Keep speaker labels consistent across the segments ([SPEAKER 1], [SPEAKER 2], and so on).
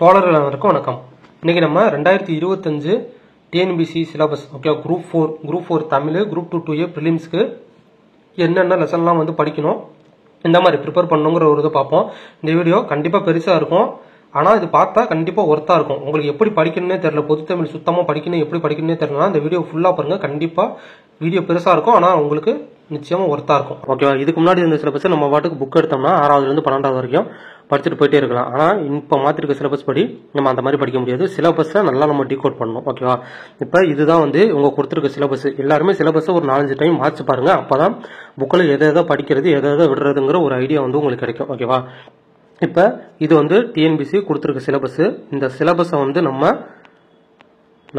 [SPEAKER 1] தோழர்கள் அனைவருக்கும் வணக்கம். இன்னைக்கு நம்ம 2025 TNPSC syllabus okay group 4 Tamil group 2 பிரிலிம்ஸ்க்கு என்னென்ன லெசன்லாம் வந்து படிக்கணும், இந்த மாதிரி ப்ரிப்பேர் பண்ணணுங்கிற ஒரு இதை பார்ப்போம். இந்த வீடியோ கண்டிப்பாக பெருசாக இருக்கும், ஆனால் இது பார்த்தா கண்டிப்பாக ஒர்த்தாக இருக்கும். உங்களுக்கு எப்படி படிக்கணும்னே தெரியல, பொது தமிழ் சுத்தமாக படிக்கணும் எப்படி படிக்கணும்னே தெரியலனா இந்த வீடியோ ஃபுல்லாக பாருங்கள். கண்டிப்பாக வீடியோ பெருசாக இருக்கும், ஆனால் உங்களுக்கு நிச்சயமாக ஒர்த்தாக இருக்கும். ஓகேவா? இதுக்கு முன்னாடி இந்த சிலபஸ் நம்ம பாட்டுக்கு புக் எடுத்தோம்னா 6வதுலேருந்து 12வது வரைக்கும் படிச்சுட்டு போயிட்டே இருக்கலாம். ஆனால் இப்போ மாற்றிருக்க சிலபஸ் படி நம்ம அந்த மாதிரி படிக்க முடியாது. சிலபஸை நல்லா நம்ம டீகோட் பண்ணணும். ஓகேவா? இப்போ இதுதான் வந்து உங்கள் கொடுத்துருக்க சிலபஸ். எல்லாருமே சிலபஸை ஒரு 4-5 டைம் வாட்ச் பாருங்க. அப்போ தான் புக்கில் எதை படிக்கிறது எதை விடுறதுங்கிற ஒரு ஐடியா வந்து உங்களுக்கு கிடைக்கும். ஓகேவா? இப்போ இது வந்து டிஎன்பிசி கொடுத்துருக்க சிலபஸ். இந்த சிலபஸை வந்து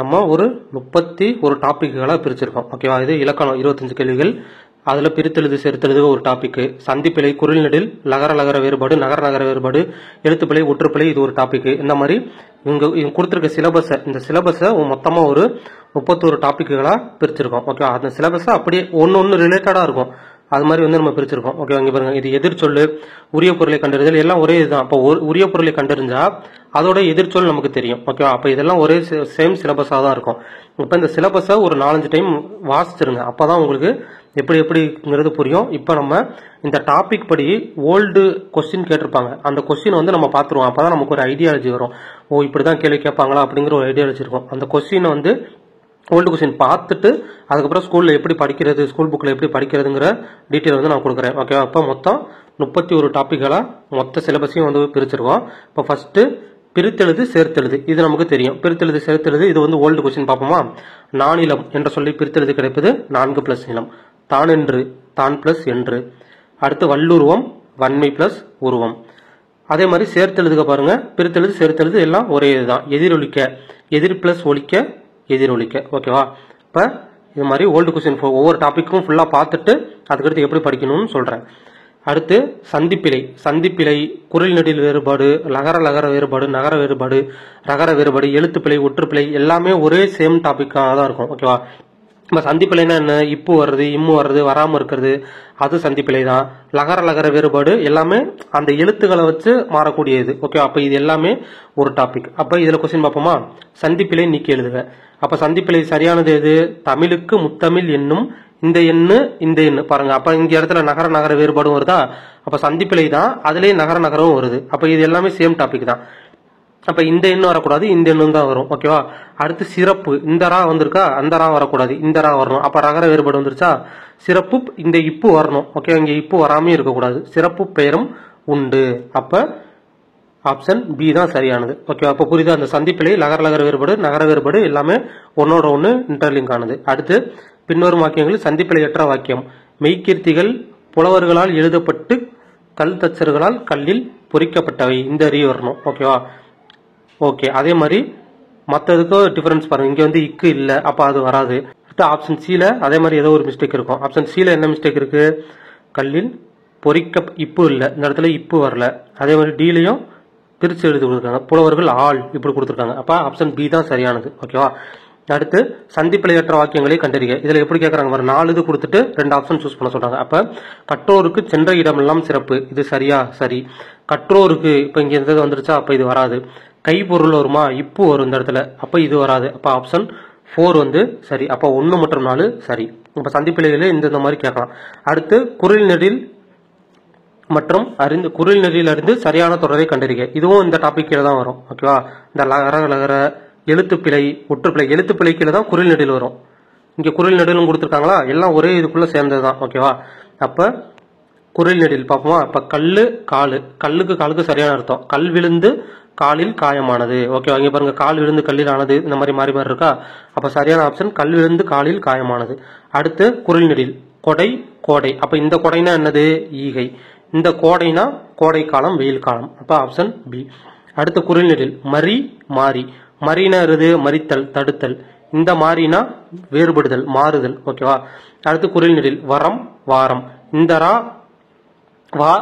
[SPEAKER 1] நம்ம ஒரு 31 டாபிக்குகளாக பிரிச்சிருக்கோம். ஓகேவா? இது இலக்கணம் 25 கேள்விகள், அதில் பிரித்தெழுது சேர்த்தெழுது ஒரு டாபிக், சந்திப்பிழை, குரில் நெடில், லகர வேறுபாடு, நகர வேறுபாடு, எழுத்துப்பிழை, ஒற்றுப்பிழை, இது ஒரு டாபிக். இந்த மாதிரி இவங்க கொடுத்துருக்க சிலபஸை, இந்த சிலபஸை மொத்தமாக ஒரு 31 டாபிக்குகளாக பிரிச்சிருக்கோம். ஓகே, அந்த சிலபஸை அப்படியே ஒன்று ரிலேட்டடாக இருக்கும், அது மாதிரி வந்து நம்ம பிரிச்சிருக்கோம். ஓகே, இங்கே பாருங்க, இது எதிர்ச்சொல், உரிய பொருளை கண்டறிதல், எல்லாம் ஒரே இதுதான். அப்போ உரிய பொருளை கண்டறிஞ்சா அதோட எதிர்ச்சொல் நமக்கு தெரியும். ஓகேவா? அப்போ இதெல்லாம் ஒரே சேம் சிலபஸாக தான் இருக்கும். இப்போ இந்த சிலபஸை ஒரு 4-5 டைம் வாசிச்சிருங்க, அப்போதான் உங்களுக்கு எப்படிங்கிறது புரியும். இப்போ நம்ம இந்த டாபிக் படி ஓல்டு கொஸ்டின் கேட்டிருப்பாங்க, அந்த கொஸ்டின் வந்து நம்ம பார்த்துருவோம். அப்போதான் நமக்கு ஒரு ஐடியாலஜி வரும். ஓ, இப்படிதான் கேள்வி கேட்பாங்களா அப்படிங்கிற ஒரு ஐடியாலஜி இருக்கும். அந்த கொஸ்டினை வந்து ஓல்டு கொஸ்டின் பார்த்துட்டு அதுக்கப்புறம் ஸ்கூலில் எப்படி படிக்கிறது, ஸ்கூல் புக்கில் எப்படி படிக்கிறதுங்கிற டீட்டெயில் வந்து நான் கொடுக்குறேன். ஓகேவா? இப்போ மொத்தம் 31 டாப்பிக்களாக மொத்த சிலபஸையும் வந்து பிரிச்சிருக்கோம். இப்போ ஃபர்ஸ்ட் பிரித்தெழுது சேர்த்தெழுது, இது நமக்கு தெரியும். பிரித்தெழுது சேர்த்தெழுது இது வந்து ஓல்டு கொஸ்டின் பார்ப்போமா? நானிலம் என்ற சொல்லி பிரித்தெழுது கிடைப்பது 4 பிளஸ் நிலம், தானென்று தான் பிளஸ் என்று, அடுத்து வல்லுருவம் வன்மை பிளஸ் உருவம். அதே மாதிரி சேர்த்தெழுதுக பாருங்க, பிரித்தெழுது சேர்த்தெழுது எல்லாம் ஒரே இதுதான். எதிரொலிக்க, எதிர் பிளஸ் ஒலிக்க, எதிரொலிக்க. ஓகேவா? இப்போ இது மாதிரி ஓல்டு கொஸ்டின் ஒவ்வொரு டாப்பிக்கும் ஃபுல்லாக பார்த்துட்டு அதுக்கடுத்து எப்படி படிக்கணும்னு சொல்கிறேன். அடுத்து சந்திப்பிழை, குரில் நெடில் வேறுபாடு, லகர வேறுபாடு, நகர வேறுபாடு, ரகர வேறுபாடு, எழுத்துப்பிழை, ஒற்றுப்பிழை, எல்லாமே ஒரே சேம் டாப்பிக்காக தான் இருக்கும். ஓகேவா? நம்ம சந்திப்பிழைனா என்ன? இப்பு வர்றது, இம்மு வர்றது, வராமல் இருக்கிறது, அது சந்திப்பிழை தான். லகர வேறுபாடு எல்லாமே அந்த எழுத்துக்களை வச்சு மாறக்கூடியது. ஓகே, அப்போ இது எல்லாமே ஒரு டாபிக். அப்போ இதில் கொஸ்டின் பார்ப்போமா? சந்திப்பிழை நீக்கி எழுதுக. அப்போ சந்திப்பிழை சரியானது எது? தமிழுக்கு முத்தமிழ் என்னும் இந்த எண்ணு பாருங்க. அப்போ இங்க இடத்துல நகர வேறுபாடும் வருதா? அப்போ சந்திப்பிழை தான், அதுலேயே நகரமும் வருது. அப்போ இது எல்லாமே சேம் டாபிக் தான். அப்ப இந்த எண்ணம் வரக்கூடாது, இந்த எண்ணும் தான் வரும். ஓகேவா? அடுத்து சிறப்பு, இந்த ரா வந்திருக்கா, அந்த ரா வரக்கூடாது, இந்த ரா வரணும். அப்ப ரகர வேறுபாடு வந்துருச்சா? சிறப்பு இந்த இப்பு வரணும். ஓகே, இங்க இப்பு வராமே இருக்கக்கூடாது. சிறப்பு பெயரும் உண்டு. அப்ப ஆப்ஷன் பி தான் சரியானது. ஓகே, அப்ப புரியுதா? அந்த சந்திப்பிழை, லகர வேறுபாடு, நகர வேறுபாடு எல்லாமே ஒன்னோட ஒன்று இன்டர்லிங்க் ஆனது. அடுத்து பின்வரும் வாக்கியங்கள் சந்திப்பிழையற்ற வாக்கியம். மெய்கீர்த்திகள் புலவர்களால் எழுதப்பட்டு கல் தச்சர்களால் கல்லில் பொறிக்கப்பட்டவை, இந்த அறி வரணும். ஓகேவா? ஓகே, அதே மாதிரி மற்றதுக்கும் டிஃபரன்ஸ் பாருங்க. இங்க வந்து இக்கு இல்லை, அப்ப அது வராது. அடுத்து ஆப்ஷன் சில அதே மாதிரி ஏதோ ஒரு மிஸ்டேக் இருக்கும். ஆப்ஷன் சில என்ன மிஸ்டேக் இருக்கு? கல்லில் பொறிக்க இப்பு இல்லை, இந்த இடத்துல இப்பு வரல. அதே மாதிரி டிலையும் பிரிச்சு எழுதி கொடுத்துருக்காங்க, புலவர்கள் ஆள் இப்படி கொடுத்துருக்காங்க. அப்ப ஆப்ஷன் பி தான் சரியானது. ஓகேவா? அடுத்து சந்திப்பிழையற்ற வாக்கியங்களை கண்டறிக. இதுல எப்படி கேட்கறாங்க பாரு, 4 இது கொடுத்துட்டு 2 ஆப்ஷன் சூஸ் பண்ண சொல்றாங்க. அப்ப கற்றோருக்கு சென்ற இடமெல்லாம் சிறப்பு, இது சரியா? சரி. கற்றோருக்கு இப்ப இங்க இருந்தது வந்துருச்சா? அப்ப இது வராது. கைப்பொருள் வருமா? இப்பு வரும் இந்த இடத்துல, அப்ப இது வராது. அப்ப ஆப்ஷன் 4 வந்து சரி. அப்ப 1 மற்றும் 4 சரி. இப்ப சந்திப்பிழையில இந்த மாதிரி கேட்கலாம். அடுத்து குரில் நெடில் மற்றும் குரில் நெடில் அறிந்து சரியான தொடரை கண்டறிக. இதுவும் இந்த டாபிக் கீழே தான் வரும். ஓகேவா? இந்த லகர எழுத்துப்பிழை, ஒற்றுப்பிழை, எழுத்துப்பிழை கீழே தான் குரில் நெடில் வரும். இங்க குரில் நெடிலும் கொடுத்துருக்காங்களா, எல்லாம் ஒரே இதுக்குள்ள சேர்ந்ததுதான். ஓகேவா? அப்ப குரில் நெடில் பார்ப்போமா? அப்ப கல்லுக்கு காலுக்கு சரியான அர்த்தம். கல் விழுந்து காலில் காயமானது. ஓகே, இங்க பாருங்க, கால் விழுந்து கல்லில் ஆனது, இந்த மாதிரி மாறி இருக்கா? அப்ப சரியான ஆப்ஷன் கல் விழுந்து காலில் காயமானது. அடுத்து குரில் நெடில் கோடை. அப்ப இந்த கொடைனா என்னது? ஈகை. இந்த கோடைனா கோடை காலம், வெயில் காலம். அப்ப ஆப்ஷன் பி. அடுத்து குரில் நெடில் மறினா மறித்தல், தடுத்தல். இந்த மாறினா வேறுபடுதல், மாறுதல். ஓகேவா? அடுத்து குரில் நெடில் வாரம். இந்த ரா வா.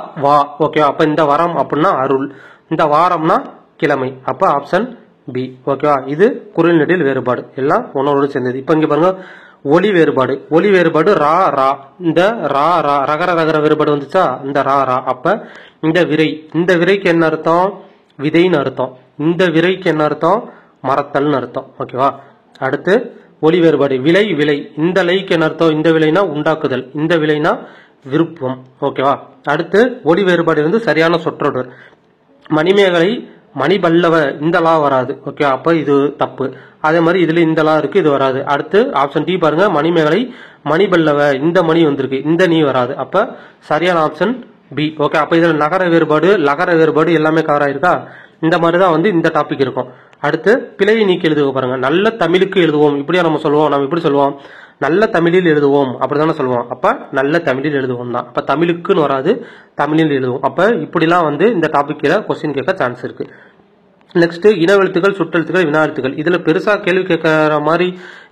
[SPEAKER 1] ஓகேவா? அப்ப இந்த வரம் அப்படின்னா அருள், இந்த வாரம்னா கிழமை. அப்ப ஆப்ஷன் பி. ஓகேவா? இது குரில் நெடில் வேறுபாடு, எல்லாம் ஒன்னோட சேர்ந்தது. இப்ப இங்க பாருங்க, ஒலி வேறுபாடு ரா. இந்த ரகர வேறுபாடு வந்துச்சா? இந்த ரா. அப்ப இந்த விரைக்கு என்ன அர்த்தம்? விதைன்னு அர்த்தம். இந்த விரைக்கு என்ன அர்த்தம்? மறத்தல்னு அர்த்தம். ஓகேவா? அடுத்து ஒலி வேறுபாடு. விலை விலை. இந்த லைக்கு என்ன அர்த்தம்? இந்த விலைனா உண்டாக்குதல், இந்த விலைனா விருப்பம். ஓகேவா? அடுத்து ஒலி வேறுபாடு இருந்து சரியான சொற்றொடர். மணிமேகலை மணிபல்லவ, இந்த லா வராது. ஓகே, அப்ப இது தப்பு. அதே மாதிரி இதுல இந்த லா இருக்கு, இது வராது. அடுத்து ஆப்ஷன் டி பாருங்க, மணிமேகலை மணிபல்லவ, இந்த மணி வந்திருக்கு, இந்த நீ வராது. அப்ப சரியான ஆப்ஷன் பி. ஓகே, அப்ப இதுல நகர வேறுபாடு லகர வேறுபாடு எல்லாமே கவர் ஆயிருக்கா? இந்த மாதிரிதான் வந்து இந்த டாபிக் இருக்கும். அடுத்து பிழையை நீக்கி எழுதுக பாருங்க. நல்ல தமிழுக்கு எழுதுவோம், இப்படியா நம்ம சொல்லுவோம்? நம்ம இப்படி சொல்லுவோம், நல்ல தமிழில் எழுதுவோம் அப்படிதானே சொல்லுவோம். அப்ப நல்ல தமிழில் எழுதுவோம் தான். அப்ப தமிழுக்குன்னு வராது, தமிழில் எழுதுவோம். அப்ப இப்படிலாம் வந்து இந்த டாபிக்ல கொஸ்டின் கேட்க சான்ஸ் இருக்கு. நெக்ஸ்ட் இனவெழுத்துக்கள், சுற்றெழுத்துக்கள், வினா எழுத்துக்கள். இதுல பெருசா கேள்வி கேட்கற மாதிரி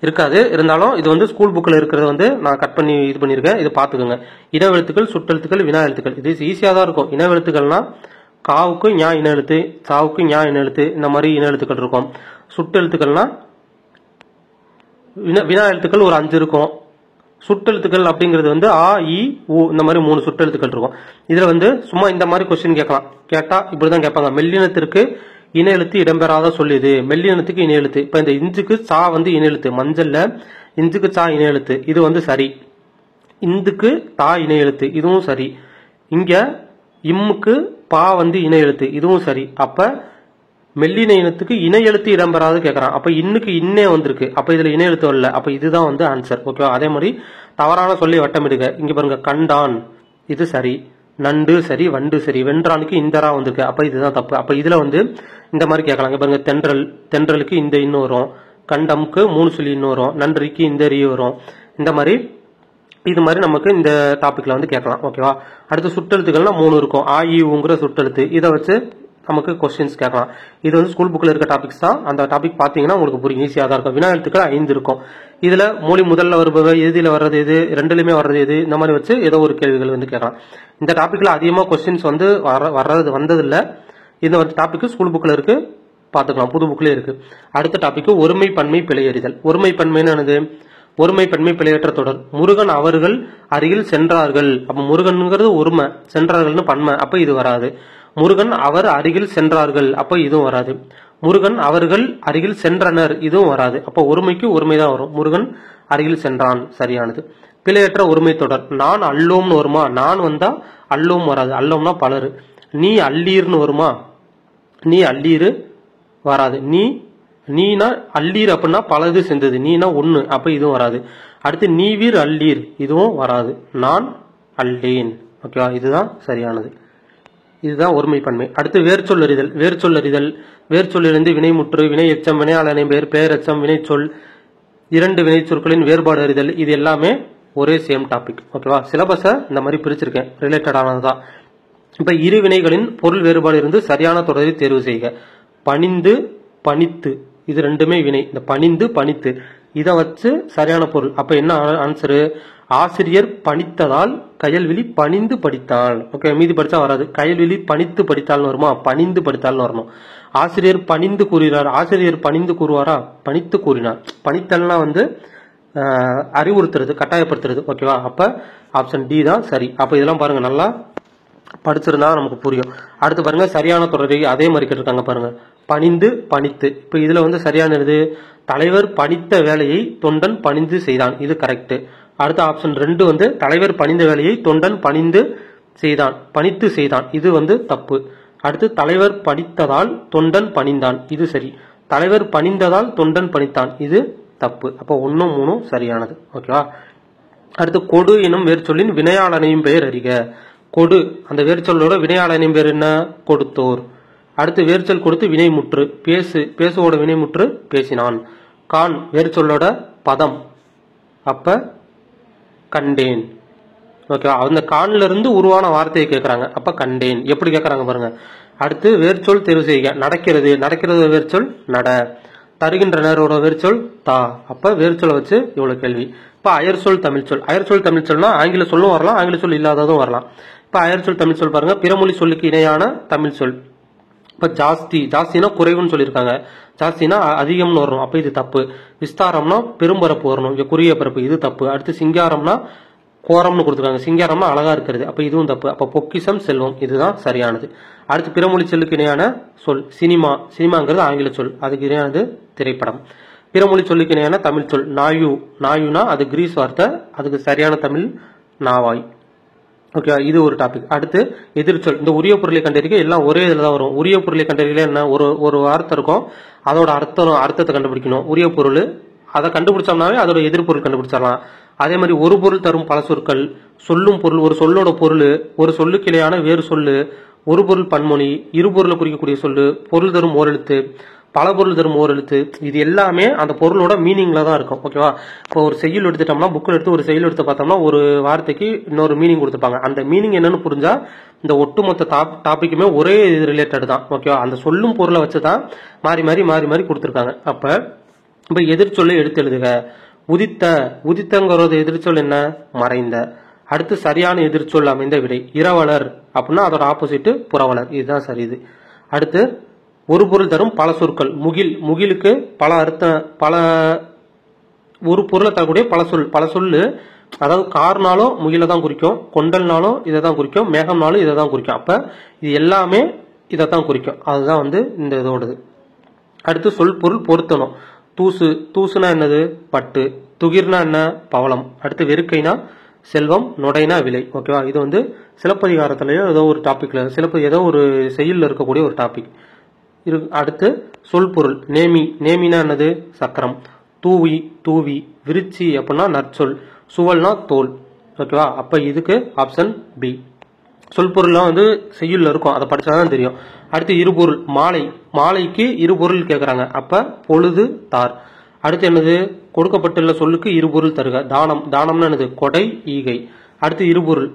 [SPEAKER 1] இருக்காது. இருந்தாலும் இது வந்து ஸ்கூல் புக்ல இருக்கிறத வந்து நான் கட் பண்ணி இது பண்ணிருக்கேன், இது பாத்துக்கோங்க. இனவெழுத்துக்கள், சுற்றெழுத்துக்கள், வினா எழுத்துக்கள். இது ஈஸியா தான் இருக்கும். இனவெழுத்துக்கள்னா காவுக்கு ஞா இன எழுத்து, சாவுக்கு ஞா இன எழுத்து, இந்த மாதிரி இன எழுத்துக்கள் இருக்கும். சுட்டெழுத்துக்கள்னா வினா எழுத்துக்கள் ஒரு 5 இருக்கும். சுட்டெழுத்துக்கள் அப்படிங்கிறது வந்து ஆ இ ஊ, இந்த மாதிரி 3 சுட்டெழுத்துக்கள் இருக்கும். இதுல வந்து சும்மா இந்த மாதிரி கொஸ்டின் கேட்கலாம். கேட்டா இப்படிதான் கேட்பாங்க. மெல்லினத்திற்கு இன எழுத்து இடம்பெறாத சொல்லுது, மெல்லினத்துக்கு இன எழுத்து. இப்ப இந்த இஞ்சுக்கு சா வந்து இன எழுத்து, மஞ்சள்ல இஞ்சுக்கு சா இன எழுத்து, இது வந்து சரி. இந்துக்கு தா இன எழுத்து, இதுவும் சரி. இங்க இம்முக்கு பா வந்து இன எழுத்து, இதுவும் சரி. அப்ப மெல்லின இனத்துக்கு இன எழுத்து இடம்பெறாது கேட்கறான். அப்ப இன்னுக்கு இன்னே வந்திருக்கு, அப்ப இதுல இன எழுத்து வரல. அப்ப இதுதான் வந்து ஆன்சர். ஓகேவா? அதே மாதிரி தவறான சொல்லி வட்டமிடுக. இங்க பாருங்க, கண்டான், இது சரி. நண்டு சரி, வண்டு சரி. வென்றானுக்கு இந்தரா வந்திருக்கு, அப்ப இதுதான் தப்பு. அப்ப இதுல வந்து இந்த மாதிரி கேட்கலாம். இங்க பாருங்க, தென்றல், தென்றலுக்கு இந்த இன்னும் வரும். கண்டம்க்கு 3 சொல்லி இன்னும் வரும். நன்றிக்கு இந்த ரீ வரும். இந்த மாதிரி இது மாதிரி நமக்கு இந்த டாபிக்ல வந்து கேட்கலாம். ஓகேவா? அடுத்து சுட்டெழுத்துக்கள்னா 3 இருக்கும். ஆ இ ஊங்கிற சுட்டெழுத்து. இதை வச்சு நமக்கு கொஸ்டின்ஸ் கேட்கலாம். இது வந்து ஸ்கூல் புக்ல இருக்க டாபிக்ஸ் தான். அந்த டாபிக் பாத்தீங்கன்னா உங்களுக்கு புரியும், ஈஸியா தான் இருக்கும். வினா எழுத்துக்கள் 5 இருக்கும். இதுல மொழி முதல்ல வருபவை, இறுதியில வர்றது எது, ரெண்டுலயுமே வர்றது எது, இந்த மாதிரி வச்சு ஏதோ ஒரு கேள்விகள் வந்து கேட்கலாம். இந்த டாபிக்ல அதிகமா கொஸ்டின்ஸ் வந்து வந்தது இல்ல. இந்த ஒரு டாபிக் ஸ்கூல் புக்ல இருக்கு, பாத்துக்கலாம். புது புக்லயே இருக்கு. அடுத்த டாபிக் ஒருமை பன்மை பிழையறிதல். ஒருமை பன்மைன்னு என்னது? ஒருமை பன்மை பிழையற்ற தொடர். முருகன் அவர்கள் அருகில் சென்றார்கள். அப்ப முருகன்ங்கிறது ஒருமை, சென்றார்கள்னு பன்மை, அப்ப இது வராது. முருகன் அவர் அருகில் சென்றார்கள், அப்ப இதுவும் வராது. முருகன் அவர்கள் அருகில் சென்றனர், இதுவும் வராது. அப்ப ஒருமைக்கு ஒருமை தான் வரும். முருகன் அருகில் சென்றான், சரியானது. பிழையற்ற ஒருமை தொடர். நான் அல்லோம்னு வருமா? நான் வந்தா அல்லோம் வராது, அல்லோம்னா பலரு. நீ அல்லீர்னு வருமா? நீ அல்லீரு வராது. நீனா அல்லீர் அப்படின்னா பலது சேர்ந்தது, நீனா ஒண்ணு, அப்ப இதுவும் வராது. அடுத்து நீவீர் அல்லீர், இதுவும் வராது. நான் அல்லேன். ஓகேவா? இதுதான் சரியானது. இதுதான் ஒருமை பன்மை. அடுத்து வேர்ச்சொல் அறிதல். வேர்ச்சொல் அறிதல், வேர்ச்சொல்லிருந்து வினைமுற்று, வினை எச்சம், வினையாளனை பெயர், பெயரெச்சம், வினைச்சொல், 2 வினை சொற்களின் வேறுபாடு அறிதல். இது எல்லாமே ஒரே சேம் டாபிக். ஓகேவா? சிலபஸ இந்த மாதிரி பிரிச்சிருக்கேன், ரிலேட்டடானதுதான். இப்ப இரு வினைகளின் பொருள் வேறுபாடு இருந்து சரியான தொடரை தேர்வு செய்க. பணிந்து, பணித்து, இது ரெண்டுமே வினை. இந்த பணிந்து, பணித்து, இதை வச்சு சரியான பொருள். அப்ப என்ன ஆன்சரு? ஆசிரியர் பணித்ததால் கயல்விழி பணிந்து படித்தாள். ஓகே, மீதி படிச்சா வராது. கயல்விழி பணித்து படித்தாள்னு வருமா? பணிந்து படித்தாள்னு வரணும். ஆசிரியர் பணிந்து கூறுகிறார். ஆசிரியர் பணிந்து கூறுவாரா? பணித்து கூறினார். பணித்தல்னா வந்து அறிவுறுத்துறது, கட்டாயப்படுத்துறது. ஓகேவா? அப்ப ஆப்ஷன் டி தான் சரி. அப்ப இதெல்லாம் பாருங்க, நல்லா படிச்சிருந்தா நமக்கு புரியும். அடுத்து பாருங்க, சரியான தொடரை அதே மாதிரி கேட்டிருக்காங்க பாருங்க. பணிந்து, பணித்து. இப்ப இதுல வந்து சரியானது தலைவர் பணித்த வேலையை தொண்டன் பணிந்து செய்தான், இது கரெக்ட். அடுத்த ஆப்ஷன் 2 வந்து தலைவர் பணிந்த வேலையை தொண்டன் பணிந்து செய்தான், பணித்து செய்தான், இது வந்து தப்பு. அடுத்து தலைவர் பணித்ததால் தொண்டன் பணிந்தான், இது சரி. தலைவர் பணிந்ததால் தொண்டன் பணித்தான், இது தப்பு. அப்போ 1, 3 சரியானது. ஓகேவா? அடுத்து கொடு எனும் வேர்ச்சொல்லின் வினையாளனையும் பெயர் அறிக. கொடு, அந்த வேர்ச்சொல்லோட வினையாளனையும் பேர் என்ன? கொடுத்தோர். அடுத்து வேர்ச்சொல் கொடுத்து வினைமுற்று. பேசு, பேசுவோட வினைமுற்று பேசினான். கான் வேர்ச்சொல்லோட பதம், அப்ப கண்டேன். ஓகேவா? அந்த கான்ல இருந்து உருவான வார்த்தையை கேட்கறாங்க, அப்ப கண்டேன். எப்படி கேட்கறாங்க பாருங்க. அடுத்து வேர்ச்சொல் தேர்வு செய்க. நடக்கிறது, நடக்கிறது வேர்ச்சொல் நட. தருகின்றனரோட வேர்ச்சொல் தா. அப்ப வேர்ச்சொல்லை வச்சு இவ்வளவு கேள்வி. இப்ப அயற்சொல் தமிழ்ச்சொல். அயற்சொல் தமிழ்ச்சொல்னா ஆங்கில சொல்லும் வரலாம், ஆங்கில சொல் இல்லாததும் வரலாம். இப்ப அயற்சொல் தமிழ்ச்சொல் பாருங்க. பிறமொழி சொல்லுக்கு இணையான தமிழ்ச்சொல். இப்ப ஜாஸ்தி, ஜாஸ்தினா குறைவுன்னு சொல்லியிருக்காங்க, ஜாஸ்தினா அதிகம்னு வரணும், அப்ப இது தப்பு. விஸ்தாரம்னா பெரும்பரப்பு வரணும், இங்க குறுகிய பரப்பு, இது தப்பு. அடுத்து சிங்காரம்னா கோரம்னு கொடுத்துருக்காங்க. சிங்காரம்னா அழகா இருக்கிறது. அப்ப இதுவும் தப்பு. அப்ப பொக்கிஷம் செல்வம் இதுதான் சரியானது. அடுத்து பிறமொழி சொல்லுக்கு இணையான சொல் சினிமா. சினிமாங்கிறது ஆங்கில சொல், அதுக்கு இணையானது திரைப்படம். பிறமொழி சொல்லுக்கு இணையான தமிழ் சொல் நாயு. நாயுனா அது கிரீஸ் வார்த்தை, அதுக்கு சரியான தமிழ் நாவாய். ஓகே, இது ஒரு டாபிக். அடுத்து எதிர்ச்சொல். இந்த உரிய பொருளை கண்டறிக்க எல்லாம் ஒரே இதுல தான் வரும். உரிய பொருளை கண்டறியல என்ன, ஒரு வார்த்தை இருக்கும், அதோட அர்த்தத்தை கண்டுபிடிக்கணும். உரிய பொருள் அதை கண்டுபிடிச்சோம்னாவே அதோட எதிர்பொருள் கண்டுபிடிச்சிடலாம். அதே மாதிரி ஒரு பொருள் தரும் பல சொற்கள், சொல்லும் பொருள், ஒரு சொல்லோட பொருள், ஒரு சொல்லுக்கு இணையான வேறு சொல்லு, ஒரு பொருள் பன்மொழி, இரு பொருளை குறிக்கக்கூடிய சொல்லு, பொருள் தரும் ஓரெழுத்து, பல பொருள் தரும் ஓரெழுத்து, இது எல்லாமே அந்த பொருளோட மீனிங்ல தான் இருக்கும். ஓகேவா? இப்போ ஒரு செய்யுள் எடுத்துட்டோம்னா, புக்கில் எடுத்து ஒரு செய்யுள் எடுத்து பார்த்தோம்னா ஒரு வார்த்தைக்கு இன்னொரு மீனிங் கொடுத்துப்பாங்க. அந்த மீனிங் என்னன்னு புரிஞ்சா இந்த ஒட்டுமொத்த டாபிக்குமே ஒரே இது ரிலேட்டட் தான். ஓகேவா? அந்த சொல்லும் பொருளை வச்சு தான் மாறி மாறி மாறி மாறி கொடுத்துருக்காங்க. இப்ப எதிர்ச்சொல்லை எடுத்து எழுதுக. உதித்தங்கிறது எதிர்ச்சொல் என்ன, மறைந்த. அடுத்து சரியான எதிர்ச்சொல் அமைந்த விடை இரவலர் அப்படின்னா அதோட ஆப்போசிட் புறவலர், இதுதான் சரி. இது அடுத்து ஒரு பொருள் தரும் பல சொற்கள். முகிலுக்கு பல அர்த்தம், ஒரு பொருளை தரக்கூடிய பல சொல்லு. அதாவது கார்னாலும் முகில தான் குறிக்கும், கொண்டல்னாலும் இதை தான் குறிக்கும், மேகம்னாலும் இதை தான் குறிக்கும். அப்ப இது எல்லாமே இதை தான் குறிக்கும். அதுதான் இந்த இதோடது. அடுத்து சொல் பொருள் பொருத்தணும். தூசுனா என்னது, பட்டு. துகிர்னா என்ன, பவளம். அடுத்து வெறுக்கைனா செல்வம், நொடைனா விலை. ஓகேவா? இது சிலப்பதிகாரத்திலேயோ ஏதோ ஒரு டாபிக்ல ஏதோ ஒரு செயல்ல இருக்கக்கூடிய ஒரு டாபிக். அடுத்து சொல் பொருள். நேமினா என்னது, சக்கரம். தூவி, விருச்சி அப்படின்னா நற்சொல், சுவல்னா தோல். ஓகேவா? அப்ப இதுக்கு ஆப்ஷன் பி. சொல் பொருள்லாம் செய்யுள்ல இருக்கும், அதை படிச்சாதான் தெரியும். அடுத்து இருபொருள். மாலைக்கு இருபொருள் கேட்கறாங்க. அப்ப பொழுது, தார். அடுத்து என்னது, கொடுக்கப்பட்டுள்ள சொல்லுக்கு இருபொருள் தருக. தானம்னா என்னது, கொடை, ஈகை. அடுத்து இருபொருள்.